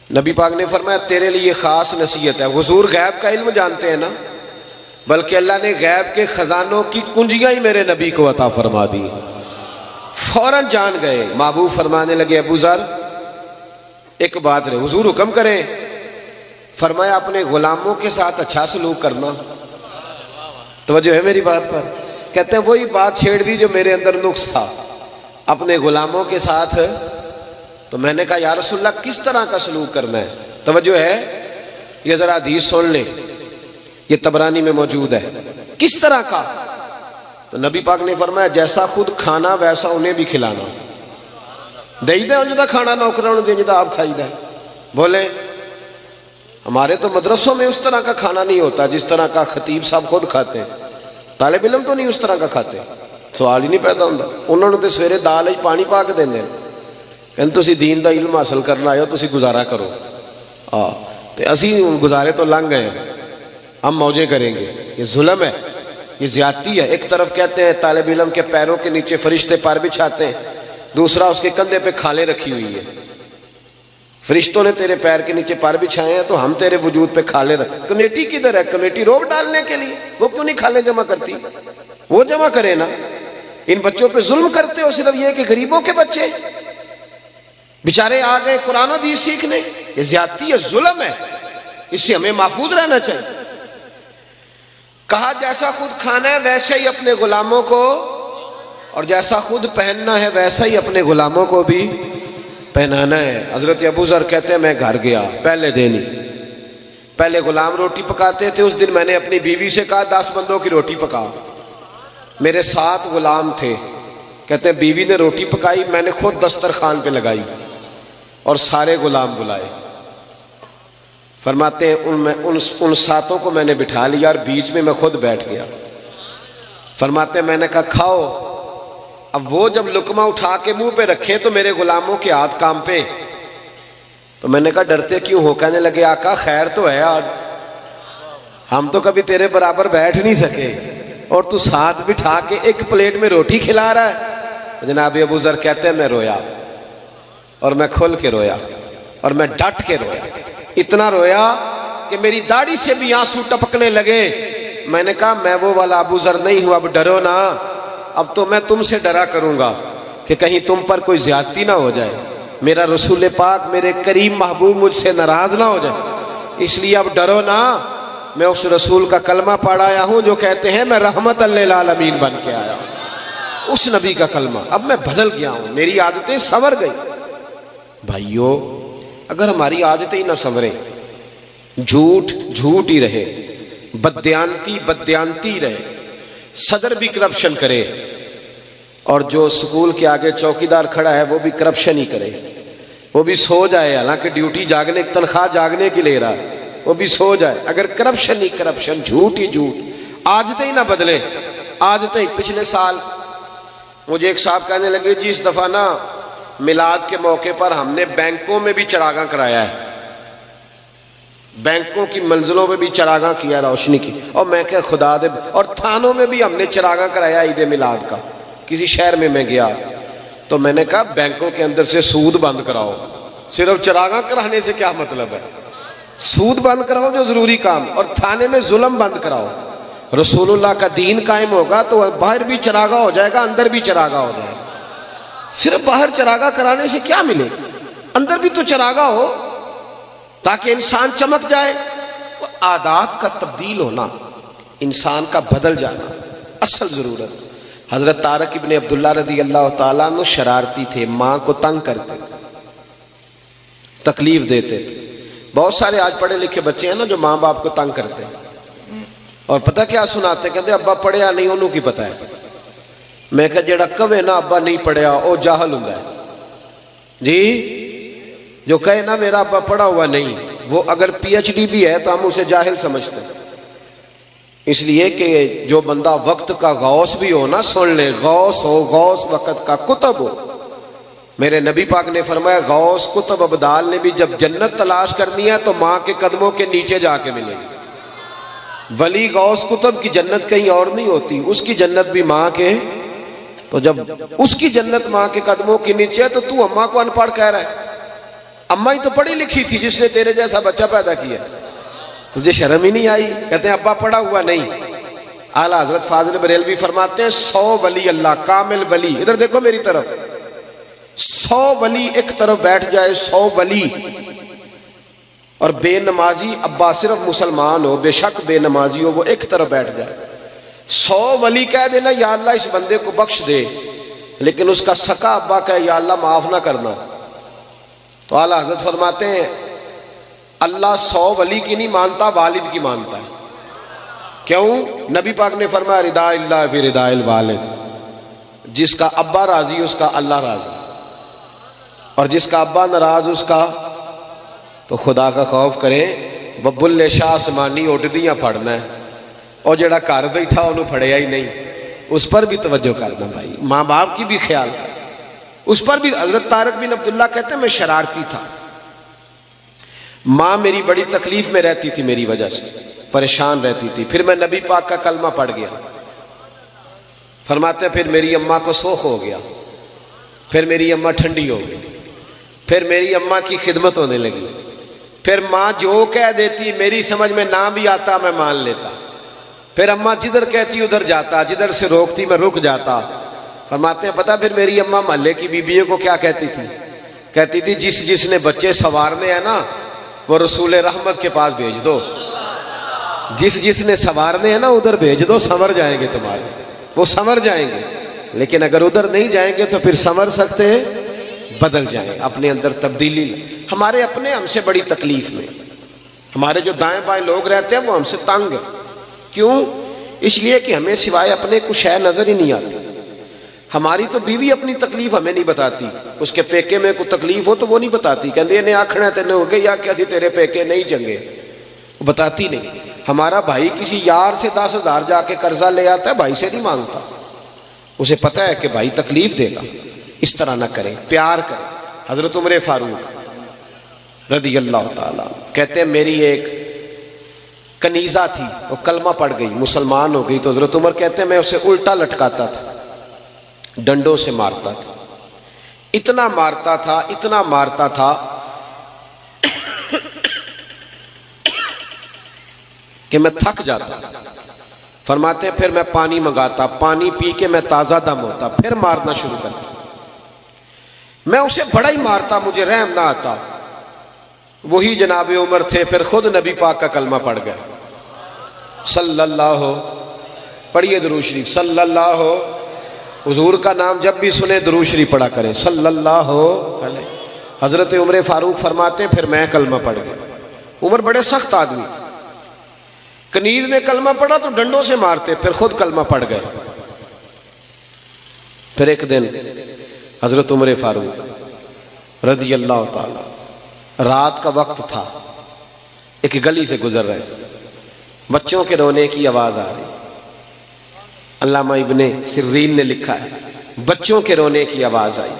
نبی پاک نے فرمایا تیرے لیے خاص نصیحت ہے۔ حضور غیب کا علم جانتے ہیں نا، بلکہ اللہ نے غیب کے خزانوں کی کنجیاں ہی میرے نبی کو عطا فرما دی، فوراً جان گئے۔ محبوب فرمانے لگے ابو ذر ایک بات رہے، حضور حکم کریں۔ فرمایا اپنے غلاموں کے ساتھ اچھا سلوک کرنا۔ توجہ ہے میری بات پر؟ کہتے ہیں وہی بات چھیڑ دی جو میرے اندر نقص تھا، اپنے غلاموں کے ساتھ۔ تو میں نے کہا یا رسول اللہ کس طرح کا سلوک کرنا ہے؟ توجہ ہے، یہ ذرا حدیث سن لیں، یہ طبرانی میں موجود ہے، کس طرح کا؟ تو نبی پاک نے فرمایا جیسا خود کھانا ویسا انہیں بھی کھلانا۔ دہی دے انجدہ کھانا نوکرانوں دے انجدہ آپ کھائی دے۔ بولے ہمارے تو مدرسوں میں اس طرح کا کھانا نہیں ہوتا جس طرح کا خطیب صاحب خود کھاتے ہیں، طالب علم تو نہیں اس طرح کا کھاتے، سوال ہی نہیں پیدا ہوتا۔ انہوں نے تو سویرے دال ہی پانی پا کے دینے، کہتے تسی دین دا علم حاصل کرنا آئے ہو، تسی گزارا کرو۔ تو اسی گزارے تو لنگ گئے ہیں، ہم موجیں کریں گے۔ یہ ظلم ہے، یہ زیادتی ہے۔ ایک طرف کہتے ہیں طالب علم کے پیروں کے نیچے فرشتے پر بچھاتے ہیں، دوسرا اس کے کندھے پہ کھالیں رکھی ہوئی ہے۔ فرشتوں نے تیرے پیر کے نیچے پر بچھائے ہیں تو ہم تیرے وجود پہ کھالیں رکھ۔ کمیٹی کدھر ہے؟ کمیٹی روب ڈالنے کے لیے، وہ کیوں نہیں کھالیں جمع کرتی؟ وہ جمع کرے نا۔ ان بچوں پہ ظلم کرتے ہو صرف یہ کہ غریبوں کے بچے بیچارے آ گئے قرآن و حدیث سیکھنے، یہ زیادتی ہے، ظلم ہے، اس سے ہمیں محفوظ رہنا چاہیے۔ کہا جیسا خود کھانا ہے ویسے ہی اپنے غلاموں کو، اور جیسا خود پہننا ہے ویسا ہی اپنے غلاموں کو بھی پہنانا ہے۔ حضرت ابو ذر کہتے ہیں میں گھر گیا، پہلے دن ہی، پہلے غلام روٹی پکاتے تھے، اس دن میں نے اپنی بیوی سے کہا 10 بندوں کی روٹی پکا۔ میرے 7 غلام تھے، کہتے ہیں بیوی نے روٹی پکائی، میں نے خود دسترخوان پہ لگائی اور سارے غلام بلائے۔ فرماتے ہیں ان 7 کو میں نے بٹھا لیا اور بیچ میں خود بیٹھ گیا۔ فرماتے ہیں میں نے کہا کھاؤ۔ اب وہ جب لقمہ اٹھا کے منہ پہ رکھے تو میرے غلاموں کے ہاتھ کام پہ، تو میں نے کہا ڈرتے کیوں ہو؟ کہنے لگے آقا خیر تو ہے، آج ہم تو کبھی تیرے برابر بیٹھ نہیں سکے اور تو ساتھ بٹھا کے ایک پلیٹ میں روٹی کھلا رہا ہے۔ جناب ابو ذر کہتے ہیں میں رویا، اور میں کھل کے رویا، اور میں ڈٹ کے رویا، اتنا رویا کہ میری داڑھی سے بھی آنسو ٹپکنے لگے۔ میں نے کہا میں وہ والا ابو ذر نہیں ہوں، اب ڈرو نا، اب تو میں تم سے ڈرا کروں گا کہ کہیں تم پر کوئی زیادتی نہ ہو جائے، میرا رسول پاک میرے کریم محبوب مجھ سے ناراض نہ ہو جائے، اس لیے اب ڈرو نا۔ میں اس رسول کا کلمہ پڑھ آیا ہوں جو کہتے ہیں میں رحمت للعالمین بن کے آیا ہوں، اس نبی کا کلمہ۔ اب میں بدل گیا ہوں، میری عادتیں سنور گئی۔ بھائیو اگر ہماری عادتیں ہی نہ سنوریں، جھوٹ جھوٹ ہی رہے، بددیانتی بددیانتی رہے، صدر بھی کرپشن کرے، اور جو سکول کے آگے چوکیدار کھڑا ہے وہ بھی کرپشن ہی کرے، وہ بھی سو جائے، حالانکہ ڈیوٹی جاگنے تنخواہ جاگنے کی لے رہا ہے، وہ بھی سو جائے، اگر کرپشن ہی کرپشن، جھوٹ ہی جھوٹ، عادتیں ہی نہ بدلیں، عادتیں۔ پچھلے سال مجھے ایک صاحب کہنے لگے جی اس دفعہ نا میلاد کے موقع پر ہم نے بینکوں میں بھی چراغاں کرایا ہے، بینکوں کی منزلوں میں بھی چراغاں کیا، روشنی کی۔ اور میں کہ خدا دے، اور تھانوں میں بھی ہم نے چراغاں کرایا عید میلاد کا۔ کسی شہر میں گیا تو میں نے کہا بینکوں کے اندر سے سود بند کراؤ، صرف چراغاں کرانے سے کیا مطلب ہے؟ سود بند کراؤ جو ضروری کام، اور تھانے میں ظلم بند کراؤ۔ رسول اللہ کا دین قائم ہوگا تو باہر بھی چراغا ہو جائے گا، اندر بھی چراغا ہو جائے گا۔ صرف باہر چراغا کرانے سے کیا ملے گا؟ اندر بھی تو چراغا ہو تاکہ انسان چمک جائے۔ عادات کا تبدیل ہونا، انسان کا بدل جانا اصل ضرورت۔ حضرت طارق ابن عبداللہ رضی اللہ تعالیٰ عنہ شرارتی تھے، ماں کو تنگ کرتے، تکلیف دیتے تھے۔ بہت سارے آج پڑھے لکھے بچے ہیں نا جو ماں باپ کو تنگ کرتے ہیں، اور پتہ کیا سناتے، کہتے ابا پڑھیا نہیں انہوں کی پتہ ہے۔ میں کہا جڑا کہے نا ابا نہیں پڑھیا وہ جاہل ہوں ہے جی، جو کہے نا میرا ابا پڑھا ہوا نہیں، وہ اگر پی ایچ ڈی بھی ہے تو ہم اسے جاہل سمجھتے ہیں۔ اس لیے کہ جو بندہ وقت کا غوث بھی ہو نا، سن لے، غوث ہو، غوث وقت کا کتب ہو۔ میرے نبی پاک نے فرمایا غوث کتب ابدال نے بھی جب جنت تلاش کرنی ہے تو ماں کے قدموں کے نیچے جا کے ملے گی۔ ولی غوث کتب کی جنت کہیں اور نہیں ہوتی، اس کی جنت بھی ماں کے، تو جب اس کی جنت ماں کے قدموں کے نیچے ہے تو اماں کو ان پڑھ کہہ رہا ہے؟ اماں ہی تو پڑھی لکھی تھی جس نے تیرے جیسا بچہ پیدا کیا، تجھے شرم ہی نہیں آئی؟ کہتے ہیں ابا پڑھا ہوا نہیں۔ اعلیٰ حضرت فاضل بریلوی فرماتے ہیں 100 ولی اللہ، کامل ولی، ادھر دیکھو میری طرف، 100 ولی ایک طرف بیٹھ جائے، 100 ولی، اور بے نمازی ابا صرف مسلمان ہو، بے شک بے نمازی ہو، وہ ایک طرف بیٹھ جائے، 100 ولی کہہ دینا یا اللہ اس بندے کو بخش دے، لیکن اس کا سکا ابا کہے یا اللہ معاف نہ کرنا، تو اعلیٰ حضرت فرماتے ہیں اللہ 100 ولی کی نہیں مانتا، والد کی مانتا ہے۔ کیوں؟ نبی پاک نے فرمایا رضا اللہ فی رضا الوالد، جس کا ابا راضی اس کا اللہ راضی، اور جس کا ابا ناراض اس کا، تو خدا کا خوف کریں، ببل شاہ آسمانی اڈدیاں پڑھنا ہے، اور جڑا گھر بیٹھا انہوں پڑھیا ہی نہیں، اس پر بھی توجہ کرنا بھائی، ماں باپ کی بھی خیال کر، اس پر بھی۔ حضرت طارق بن عبداللہ کہتے ہیں میں شرارتی تھا، ماں میری بڑی تکلیف میں رہتی تھی، میری وجہ سے پریشان رہتی تھی، پھر میں نبی پاک کا کلمہ پڑھ گیا، فرماتے ہیں پھر میری اماں کو سوخ ہو گیا، پھر میری اماں ٹھنڈی ہو گئی، پھر میری اماں کی خدمت ہونے لگی، پھر ماں جو کہہ دیتی میری سمجھ میں نہ بھی آتا میں مان لیتا، پھر اماں جدھر کہتی ادھر جاتا، جدھر سے روکتی میں رک جاتا۔ فرماتے ہیں پتہ پھر میری اماں محلے کی بیبیوں کو کیا کہتی تھی؟ کہتی تھی جس نے بچے سنوارنے ہیں نا وہ رسول رحمت کے پاس بھیج دو، جس نے سنوارنے ہیں نا ادھر بھیج دو، سنور جائیں گے تمہارے، وہ سنور جائیں گے، لیکن اگر ادھر نہیں جائیں گے تو پھر سنور سکتے ہیں، بدل جائیں، اپنے اندر تبدیلی۔ ہمارے اپنے ہم سے بڑی تکلیف میں، ہمارے جو دائیں بائیں لوگ رہتے ہیں وہ ہم سے تنگ ہیں، کیوں؟ اس لیے کہ ہمیں سوائے اپنے کچھ ہے نظر ہی نہیں آتی۔ ہماری تو بیوی اپنی تکلیف ہمیں نہیں بتاتی، اس کے پیکے میں کوئی تکلیف ہو تو وہ نہیں بتاتی، کہتے انہیں آکھنا تینے ہو گئے یا کیا تھی تیرے پیکے نہیں چنگے، وہ بتاتی نہیں۔ ہمارا بھائی کسی یار سے 10,000 جا کے قرضہ لے آتا ہے، بھائی سے نہیں مانگتا، اسے پتہ ہے کہ بھائی تکلیف دے گا، اس طرح نہ کریں، پیار کریں۔ حضرت عمر فاروق رضی اللہ تعالیٰ کہتے ہیں میری ایک کنیزہ تھی، وہ کلمہ پڑھ گئی، مسلمان ہو گئی، تو حضرت عمر کہتے ہیں میں اسے الٹا لٹکاتا تھا، ڈنڈوں سے مارتا تھا، اتنا مارتا تھا، اتنا مارتا تھا کہ میں تھک جاتا۔ فرماتے ہیں پھر میں پانی منگاتا، پانی پی کے میں تازہ دم ہوتا، پھر مارنا شروع کرتا، میں اسے بڑا ہی مارتا، مجھے رحم نہ آتا۔ وہی جناب عمر تھے، پھر خود نبی پاک کا کلمہ پڑھ گئے، صلی اللہ، پڑھیے درود شریف، صلی اللہ، حضور کا نام جب بھی سنے درود شریف پڑھا کریں، صلی اللہ علیہ۔ حضرت عمر فاروق فرماتے ہیں پھر میں کلمہ پڑھ گیا۔ عمر بڑے سخت آدمی، کنیز نے کلمہ پڑھا تو ڈنڈوں سے مارتے، پھر خود کلمہ پڑھ گئے۔ پھر ایک دن حضرت عمر فاروق رضی اللہ تعالی، رات کا وقت تھا، ایک گلی سے گزر رہے، بچوں کے رونے کی آواز آ رہی، علامہ ابن سرین نے لکھا ہے بچوں کے رونے کی آواز آئی۔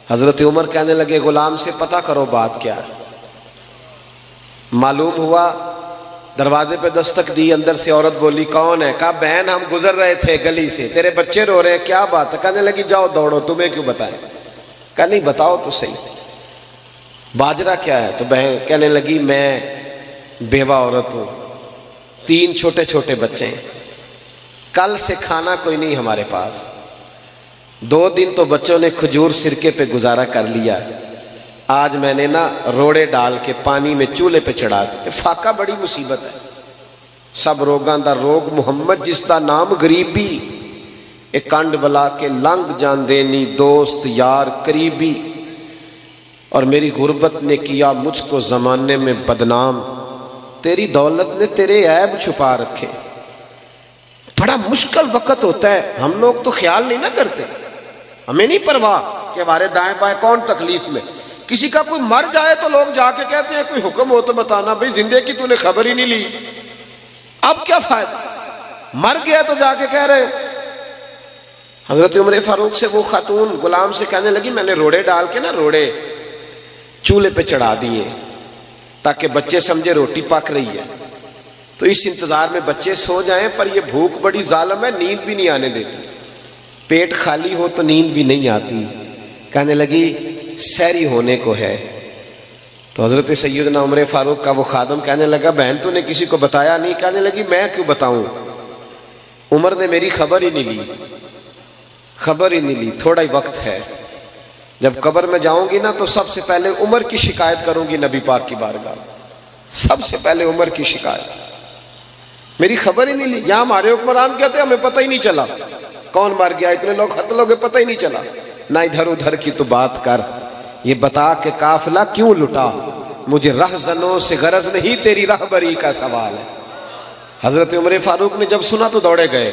حضرت عمر کہنے لگے غلام سے پتہ کرو بات کیا ہے۔ معلوم ہوا، دروازے پہ دستک دی، اندر سے عورت بولی کون ہے؟ کہا بہن ہم گزر رہے تھے گلی سے، تیرے بچے رو رہے ہیں، کیا بات ہے؟ کہنے لگی جاؤ دوڑو، تمہیں کیوں بتائیں؟ کہا نہیں بتاؤ تو صحیح۔ باجرہ کیا ہے؟ تو بہن کہنے لگی میں بیوہ عورت ہوں، 3 چھوٹے چھوٹے بچے ہیں، کل سے کھانا کوئی نہیں ہمارے پاس، 2 دن تو بچوں نے کھجور سرکے پہ گزارا کر لیا، آج میں نے نا روڑے ڈال کے پانی میں چولہے پہ چڑھا دیا۔ فاقہ بڑی مصیبت ہے، سب روگاں دا روگ محمد جس دا نام غریبی، ایک کنڈ بلا کے لنگ جان دینی دوست یار قریبی، اور میری غربت نے کیا مجھ کو زمانے میں بدنام، تیری دولت نے تیرے عیب چھپا رکھے۔ بڑا مشکل وقت ہوتا ہے، ہم لوگ تو خیال نہیں نہ کرتے، ہمیں نہیں پرواہ کہ ہمارے دائیں بائیں کون تکلیف میں، کسی کا کوئی مر جائے تو لوگ جا کے کہتے ہیں کوئی حکم ہو تو بتانا، بھئی زندے کی تو نے خبر ہی نہیں لی، اب کیا فائدہ، مر گیا تو جا کے کہہ رہے۔ حضرت عمر فاروق سے وہ خاتون غلام سے کہنے لگی میں نے روڑے ڈال کے نا روڑے چولہے پہ چڑھا دیے تاکہ بچے سمجھے روٹی پک رہی ہے، تو اس انتظار میں بچے سو جائیں، پر یہ بھوک بڑی ظالم ہے، نیند بھی نہیں آنے دیتی، پیٹ خالی ہو تو نیند بھی نہیں آتی۔ کہنے لگی سحری ہونے کو ہے، تو حضرت سیدنا عمر فاروق کا وہ خادم کہنے لگا بہن تو نے کسی کو بتایا نہیں؟ کہنے لگی میں کیوں بتاؤں، عمر نے میری خبر ہی نہیں لی، خبر ہی نہیں لی، تھوڑا ہی وقت ہے، جب قبر میں جاؤں گی نا تو سب سے پہلے عمر کی شکایت کروں گی نبی پاک کی بارگاہ، سب سے پہلے عمر کی شکایت، میری خبر ہی نہیں لی۔ یہاں ہمارے حکمران کہتے ہیں ہمیں پتہ ہی نہیں چلا کون مر گیا، اتنے لوگ قتل ہو گئے پتہ ہی نہیں چلا، نہ ادھر ادھر کی تو بات کر، یہ بتا کہ قافلہ کیوں لٹا، مجھے رہزنوں سے غرض نہیں تیری رہبری کا سوال ہے۔ حضرت عمر فاروق نے جب سنا تو دوڑے گئے،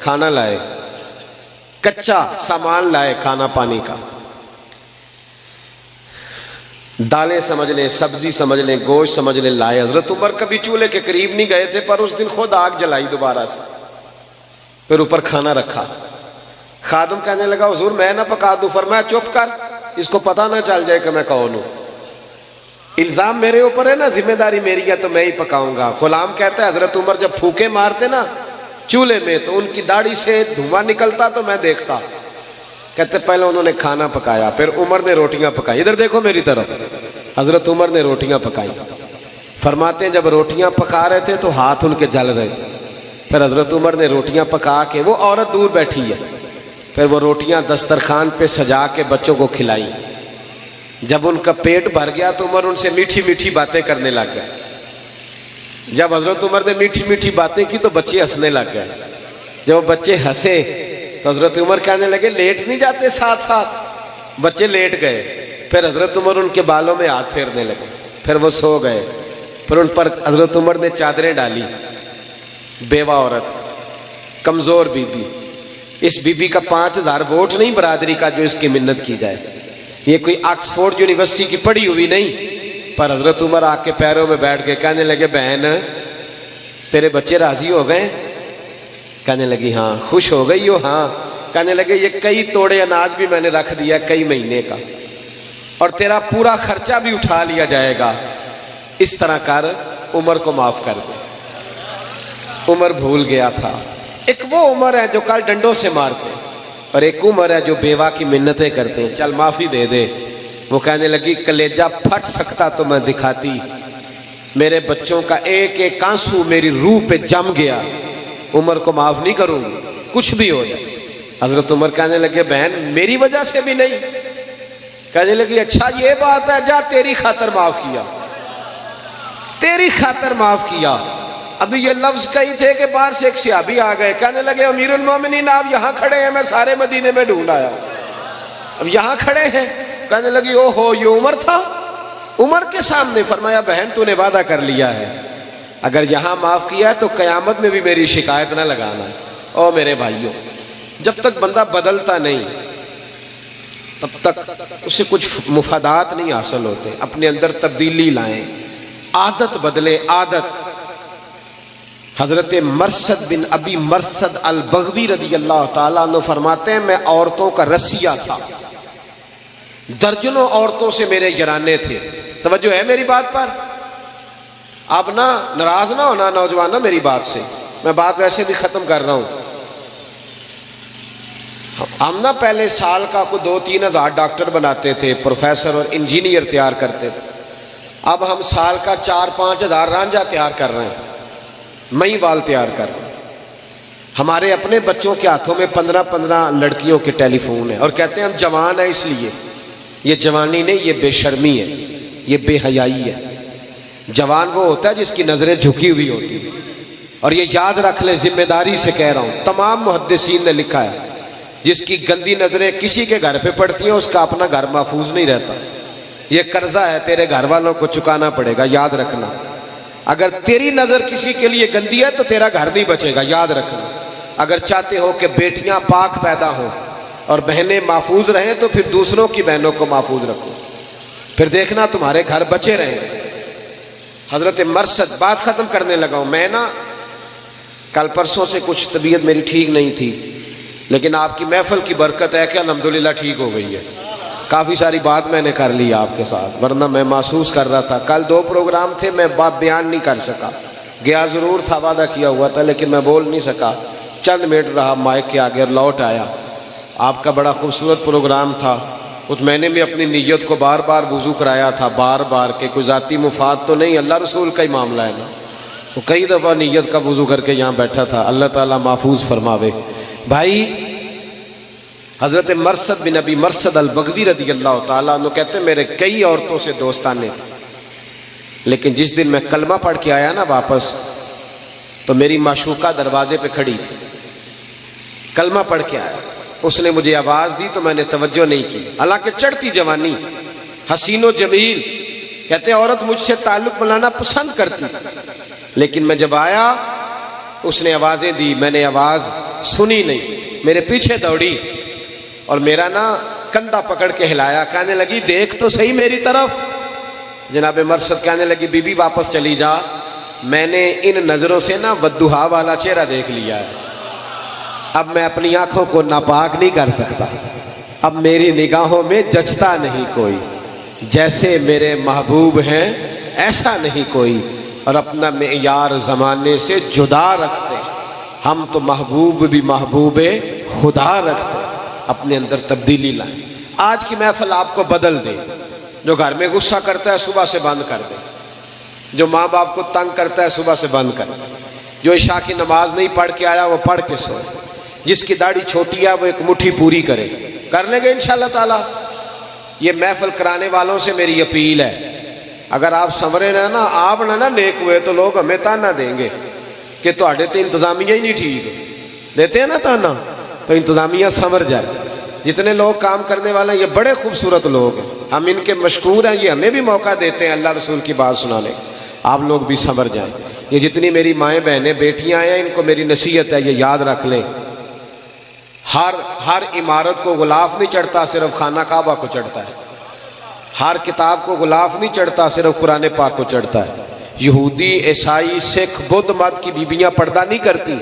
کھانا لائے، کچا سامان لائے کھانا پانی کا، دالیں سمجھ لیں، سبزی سمجھ لیں، گوشت سمجھ لیں، لائے۔ حضرت عمر کبھی چولہے کے قریب نہیں گئے تھے، پر اس دن خود آگ جلائی دوبارہ سے، پھر اوپر کھانا رکھا۔ خادم کہنے لگا حضور میں نہ پکا دوں، فرمایا چپ کر، اس کو پتہ نہ چل جائے کہ میں کون ہوں، الزام میرے اوپر ہے نا، ذمہ داری میری ہے تو میں ہی پکاؤں گا۔ غلام کہتا ہے حضرت عمر جب پھوکے مارتے نا چولہے میں تو ان کی داڑھی سے دھواں نکلتا تو میں دیکھتا، کہتے پہلے انہوں نے کھانا پکایا، پھر عمر نے روٹیاں پکائی، ادھر دیکھو میری طرف، حضرت عمر نے روٹیاں پکائی۔ فرماتے ہیں جب روٹیاں پکا رہے تھے تو ہاتھ ان کے جل رہے تھے، پھر حضرت عمر نے روٹیاں پکا کے، وہ عورت دور بیٹھی ہے، پھر وہ روٹیاں دسترخوان پہ سجا کے بچوں کو کھلائی۔ جب ان کا پیٹ بھر گیا تو عمر ان سے میٹھی میٹھی باتیں کرنے لگ گئے۔ جب حضرت عمر نے میٹھی میٹھی باتیں کی تو بچے ہنسنے لگ گئے۔ جب وہ بچے ہنسے تو حضرت عمر کہنے لگے لیٹ نہیں جاتے ساتھ ساتھ؟ بچے لیٹ گئے، پھر حضرت عمر ان کے بالوں میں ہاتھ پھیرنے لگے، پھر وہ سو گئے، پھر ان پر حضرت عمر نے چادریں ڈالی۔ بیوہ عورت، کمزور بی بی، اس بی بی کا 5000 ووٹ نہیں برادری کا جو اس کی منت کی جائے، یہ کوئی آکسفورڈ یونیورسٹی کی پڑھی ہوئی نہیں، پر حضرت عمر آ کے پیروں میں بیٹھ کے کہنے لگے بہن تیرے بچے راضی ہو گئے؟ کہنے لگی ہاں۔ خوش ہو گئی ہو؟ ہاں۔ کہنے لگے یہ کئی توڑے اناج بھی میں نے رکھ دیا کئی مہینے کا، اور تیرا پورا خرچہ بھی اٹھا لیا جائے گا، اس طرح کر عمر کو معاف کر دے۔ عمر بھول گیا تھا، ایک وہ عمر ہے جو کل ڈنڈوں سے مارتے، اور ایک عمر ہے جو بیوہ کی منتیں کرتے ہیں، چل معافی دے دے۔ وہ کہنے لگی کلیجہ پھٹ سکتا تو میں دکھاتی، میرے بچوں کا ایک ایک آنسو میری روح پہ جم گیا، عمر کو معاف نہیں کروں گی کچھ بھی ہو جائے۔ حضرت عمر کہنے لگے بہن میری وجہ سے بھی نہیں؟ کہنے لگی اچھا یہ بات ہے، جا تیری خاطر معاف کیا، تیری خاطر معاف کیا۔ ابھی یہ لفظ کہی تھے کہ باہر سے ایک صحابی آ گئے، کہنے لگے امیر المومنین آپ یہاں کھڑے ہیں، میں سارے مدینے میں ڈھونڈ آیا، اب یہاں کھڑے ہیں۔ کہنے لگی او ہو یہ عمر تھا؟ عمر کے سامنے؟ فرمایا بہن تو نے وعدہ کر لیا ہے، اگر یہاں معاف کیا ہے تو قیامت میں بھی میری شکایت نہ لگانا۔ او میرے بھائیوں، جب تک بندہ بدلتا نہیں تب تک اسے کچھ مفادات نہیں حاصل ہوتے۔ اپنے اندر تبدیلی لائیں، عادت بدلے، عادت۔ حضرت مرثد بن ابی مرثد البغوی رضی اللہ تعالیٰ عنہ فرماتے ہیں میں عورتوں کا رسیہ تھا، درجنوں عورتوں سے میرے یرانے تھے۔ توجہ ہے میری بات پر؟ اب نہ ناراض نہ ہونا نوجوان میری بات سے، میں بات ویسے بھی ختم کر رہا ہوں۔ ہم نا پہلے سال کا کو 2-3 ہزار ڈاکٹر بناتے تھے، پروفیسر اور انجینئر تیار کرتے تھے، اب ہم سال کا 4-5 ہزار رانجھا تیار کر رہے ہیں، مئی وال تیار کر رہے ہیں۔ ہمارے اپنے بچوں کے ہاتھوں میں 15 لڑکیوں کے ٹیلی فون ہیں اور کہتے ہیں ہم جوان ہیں اس لیے۔ یہ جوانی نہیں، یہ بے شرمی ہے، یہ بے حیائی ہے۔ جوان وہ ہوتا ہے جس کی نظریں جھکی ہوئی ہوتی ہیں، اور یہ یاد رکھ لے، ذمہ داری سے کہہ رہا ہوں، تمام محدثین نے لکھا ہے جس کی گندی نظریں کسی کے گھر پہ پڑتی ہیں اس کا اپنا گھر محفوظ نہیں رہتا۔ یہ قرضہ ہے، تیرے گھر والوں کو چکانا پڑے گا، یاد رکھنا۔ اگر تیری نظر کسی کے لیے گندی ہے تو تیرا گھر نہیں بچے گا، یاد رکھنا۔ اگر چاہتے ہو کہ بیٹیاں پاک پیدا ہوں اور بہنیں محفوظ رہیں تو پھر دوسروں کی بہنوں کو محفوظ رکھو، پھر دیکھنا تمہارے گھر بچے رہیں۔ حضرت مرثد، بات ختم کرنے لگا ہوں میں نا، کل پرسوں سے کچھ طبیعت میری ٹھیک نہیں تھی، لیکن آپ کی محفل کی برکت ہے کہ الحمدللہ ٹھیک ہو گئی ہے۔ کافی ساری بات میں نے کر لی آپ کے ساتھ، ورنہ میں محسوس کر رہا تھا، کل 2 پروگرام تھے، میں بات بیان نہیں کر سکا، گیا ضرور تھا، وعدہ کیا ہوا تھا، لیکن میں بول نہیں سکا، چند منٹ رہا مائک کے آگے اور لوٹ آیا۔ آپ کا بڑا خوبصورت پروگرام تھا، اس میں نے بھی اپنی نیت کو بار بار وضو کرایا تھا، بار بار، کہ کوئی ذاتی مفاد تو نہیں، اللہ رسول کا ہی معاملہ ہے نا، تو کئی دفعہ نیت کا وضو کر کے یہاں بیٹھا تھا۔ اللہ تعالیٰ محفوظ فرماوے۔ بھائی، حضرت مرثد بن ابی مرثد البغوی رضی اللہ تعالیٰ عنہ کہتے ہیں میرے کئی عورتوں سے دوستانے تھے، لیکن جس دن میں کلمہ پڑھ کے آیا نا واپس، تو میری معشوقہ دروازے پہ کھڑی تھی، کلمہ پڑھ کے آیا، اس نے مجھے آواز دی تو میں نے توجہ نہیں کی، حالانکہ چڑھتی جوانی، حسین و جمیل، کہتے ہیں عورت مجھ سے تعلق بنانا پسند کرتی، لیکن میں جب آیا اس نے آوازیں دی، میں نے آواز سنی نہیں، میرے پیچھے دوڑی اور میرا نا کندھا پکڑ کے ہلایا، کہنے لگی دیکھ تو صحیح میری طرف۔ جناب مرثد کہنے لگی بی بی واپس چلی جا، میں نے ان نظروں سے نا والضحیٰ والا چہرہ دیکھ لیا ہے، اب میں اپنی آنکھوں کو ناپاک نہیں کر سکتا، اب میری نگاہوں میں جچتا نہیں کوئی، جیسے میرے محبوب ہیں ایسا نہیں کوئی، اور اپنا معیار زمانے سے جدا رکھتے، ہم تو محبوب بھی محبوب خدا رکھتے، اپنے اندر تبدیلی لائیں۔ آج کی محفل آپ کو بدل دے، جو گھر میں غصہ کرتا ہے صبح سے بند کر دے، جو ماں باپ کو تنگ کرتا ہے صبح سے بند کر دے، جو عشاء کی نماز نہیں پڑھ کے آیا وہ پڑھ کے سوئے، جس کی داڑھی چھوٹی ہے وہ ایک مٹھی پوری کرے، کر لیں گے انشاءاللہ تعالیٰ۔ یہ محفل کرانے والوں سے میری اپیل ہے، اگر آپ سنورے نہ نا، آپ نہ نیک ہوئے تو لوگ ہمیں تانا دیں گے کہ تو آڑے تو انتظامیہ ہی نہیں ٹھیک، دیتے ہیں نا تانا، تو انتظامیہ سنور جائے۔ جتنے لوگ کام کرنے والے ہیں یہ بڑے خوبصورت لوگ ہیں، ہم ان کے مشکور ہیں، یہ ہمیں بھی موقع دیتے ہیں اللہ رسول کی بات سنانے، آپ لوگ بھی سنور جائیں۔ یہ جتنی میری مائیں بہنیں بیٹیاں ہیں ان کو میری نصیحت ہے، یہ یاد رکھ لیں، ہر عمارت کو غلاف نہیں چڑھتا، صرف خانہ کعبہ کو چڑھتا ہے، ہر کتاب کو غلاف نہیں چڑھتا، صرف قرآن پاک کو چڑھتا ہے۔ یہودی، عیسائی، سکھ، بدھ مت کی بیویاں پردہ نہیں کرتی،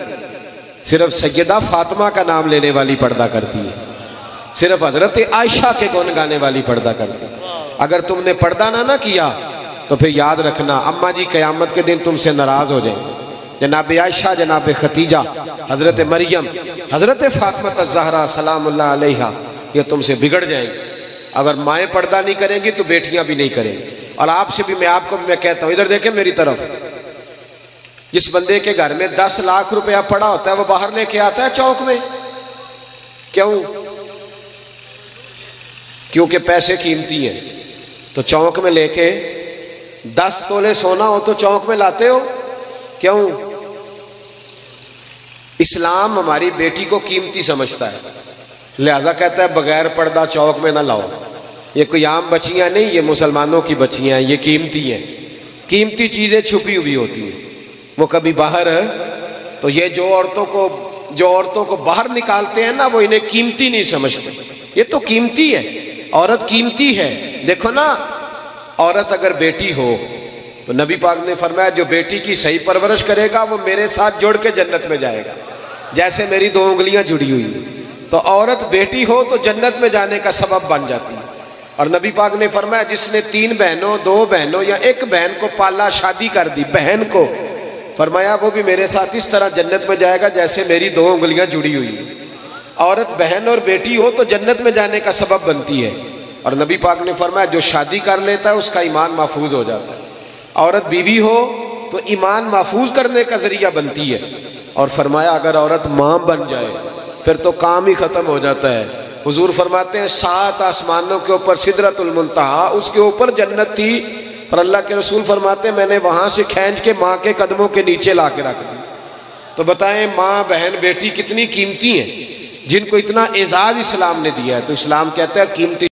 صرف سیدہ فاطمہ کا نام لینے والی پردہ کرتی ہے، صرف حضرت عائشہ کے گن گانے والی پردہ کرتی ہے۔ اگر تم نے پردہ نہ کیا تو پھر یاد رکھنا اماں جی قیامت کے دن تم سے ناراض ہو جائیں، جناب عائشہ، جناب ختیجہ، حضرت مریم، حضرت فاطمہ الزہرا سلام اللہ علیہا، یہ تم سے بگڑ جائیں گے۔ اگر مائیں پردہ نہیں کریں گی تو بیٹیاں بھی نہیں کریں گی۔ اور آپ سے بھی میں کہتا ہوں، ادھر دیکھیں میری طرف، جس بندے کے گھر میں 10 لاکھ روپیہ پڑا ہوتا ہے وہ باہر لے کے آتا ہے چوک میں، کیوں؟ کیونکہ پیسے قیمتی ہیں، تو چوک میں لے کے 10 تولے سونا ہو تو چوک میں لاتے ہو، کیوں؟ اسلام ہماری بیٹی کو قیمتی سمجھتا ہے، لہذا کہتا ہے بغیر پردہ چوک میں نہ لاؤ۔ یہ کوئی عام بچیاں نہیں، یہ مسلمانوں کی بچیاں ہیں، یہ قیمتی ہیں، قیمتی چیزیں چھپی ہوئی ہوتی ہیں، وہ کبھی باہر ہے تو یہ جو عورتوں کو باہر نکالتے ہیں نا وہ انہیں قیمتی نہیں سمجھتے، یہ تو قیمتی ہے، عورت قیمتی ہے۔ دیکھو نا، عورت اگر بیٹی ہو تو نبی پاک نے فرمایا جو بیٹی کی صحیح پرورش کرے گا وہ میرے ساتھ جڑ کے جنت میں جائے گا، جیسے میری 2 انگلیاں جڑی ہوئی ہیں۔ تو عورت بیٹی ہو تو جنت میں جانے کا سبب بن جاتی ہے۔ اور نبی پاک نے فرمایا جس نے 3 بہنوں، 2 بہنوں یا 1 بہن کو پالا، شادی کر دی بہن کو، فرمایا وہ بھی میرے ساتھ اس طرح جنت میں جائے گا جیسے میری 2 انگلیاں جڑی ہوئی ہیں۔ عورت بہن اور بیٹی ہو تو جنت میں جانے کا سبب بنتی ہے، اور نبی پاک نے فرمایا جو شادی کر لیتا ہے اس کا ایمان محفوظ ہو جاتا ہے۔ عورت بیوی ہو تو ایمان محفوظ کرنے کا ذریعہ بنتی ہے، اور فرمایا اگر عورت ماں بن جائے پھر تو کام ہی ختم ہو جاتا ہے۔ حضور فرماتے ہیں 7 آسمانوں کے اوپر سدرۃ المنتہا، اس کے اوپر جنت تھی، پر اللہ کے رسول فرماتے ہیں میں نے وہاں سے کھینچ کے ماں کے قدموں کے نیچے لا کے رکھ دی۔ تو بتائیں ماں بہن بیٹی کتنی قیمتی ہیں، جن کو اتنا اعزاز اسلام نے دیا ہے۔ تو اسلام کہتا ہے قیمتی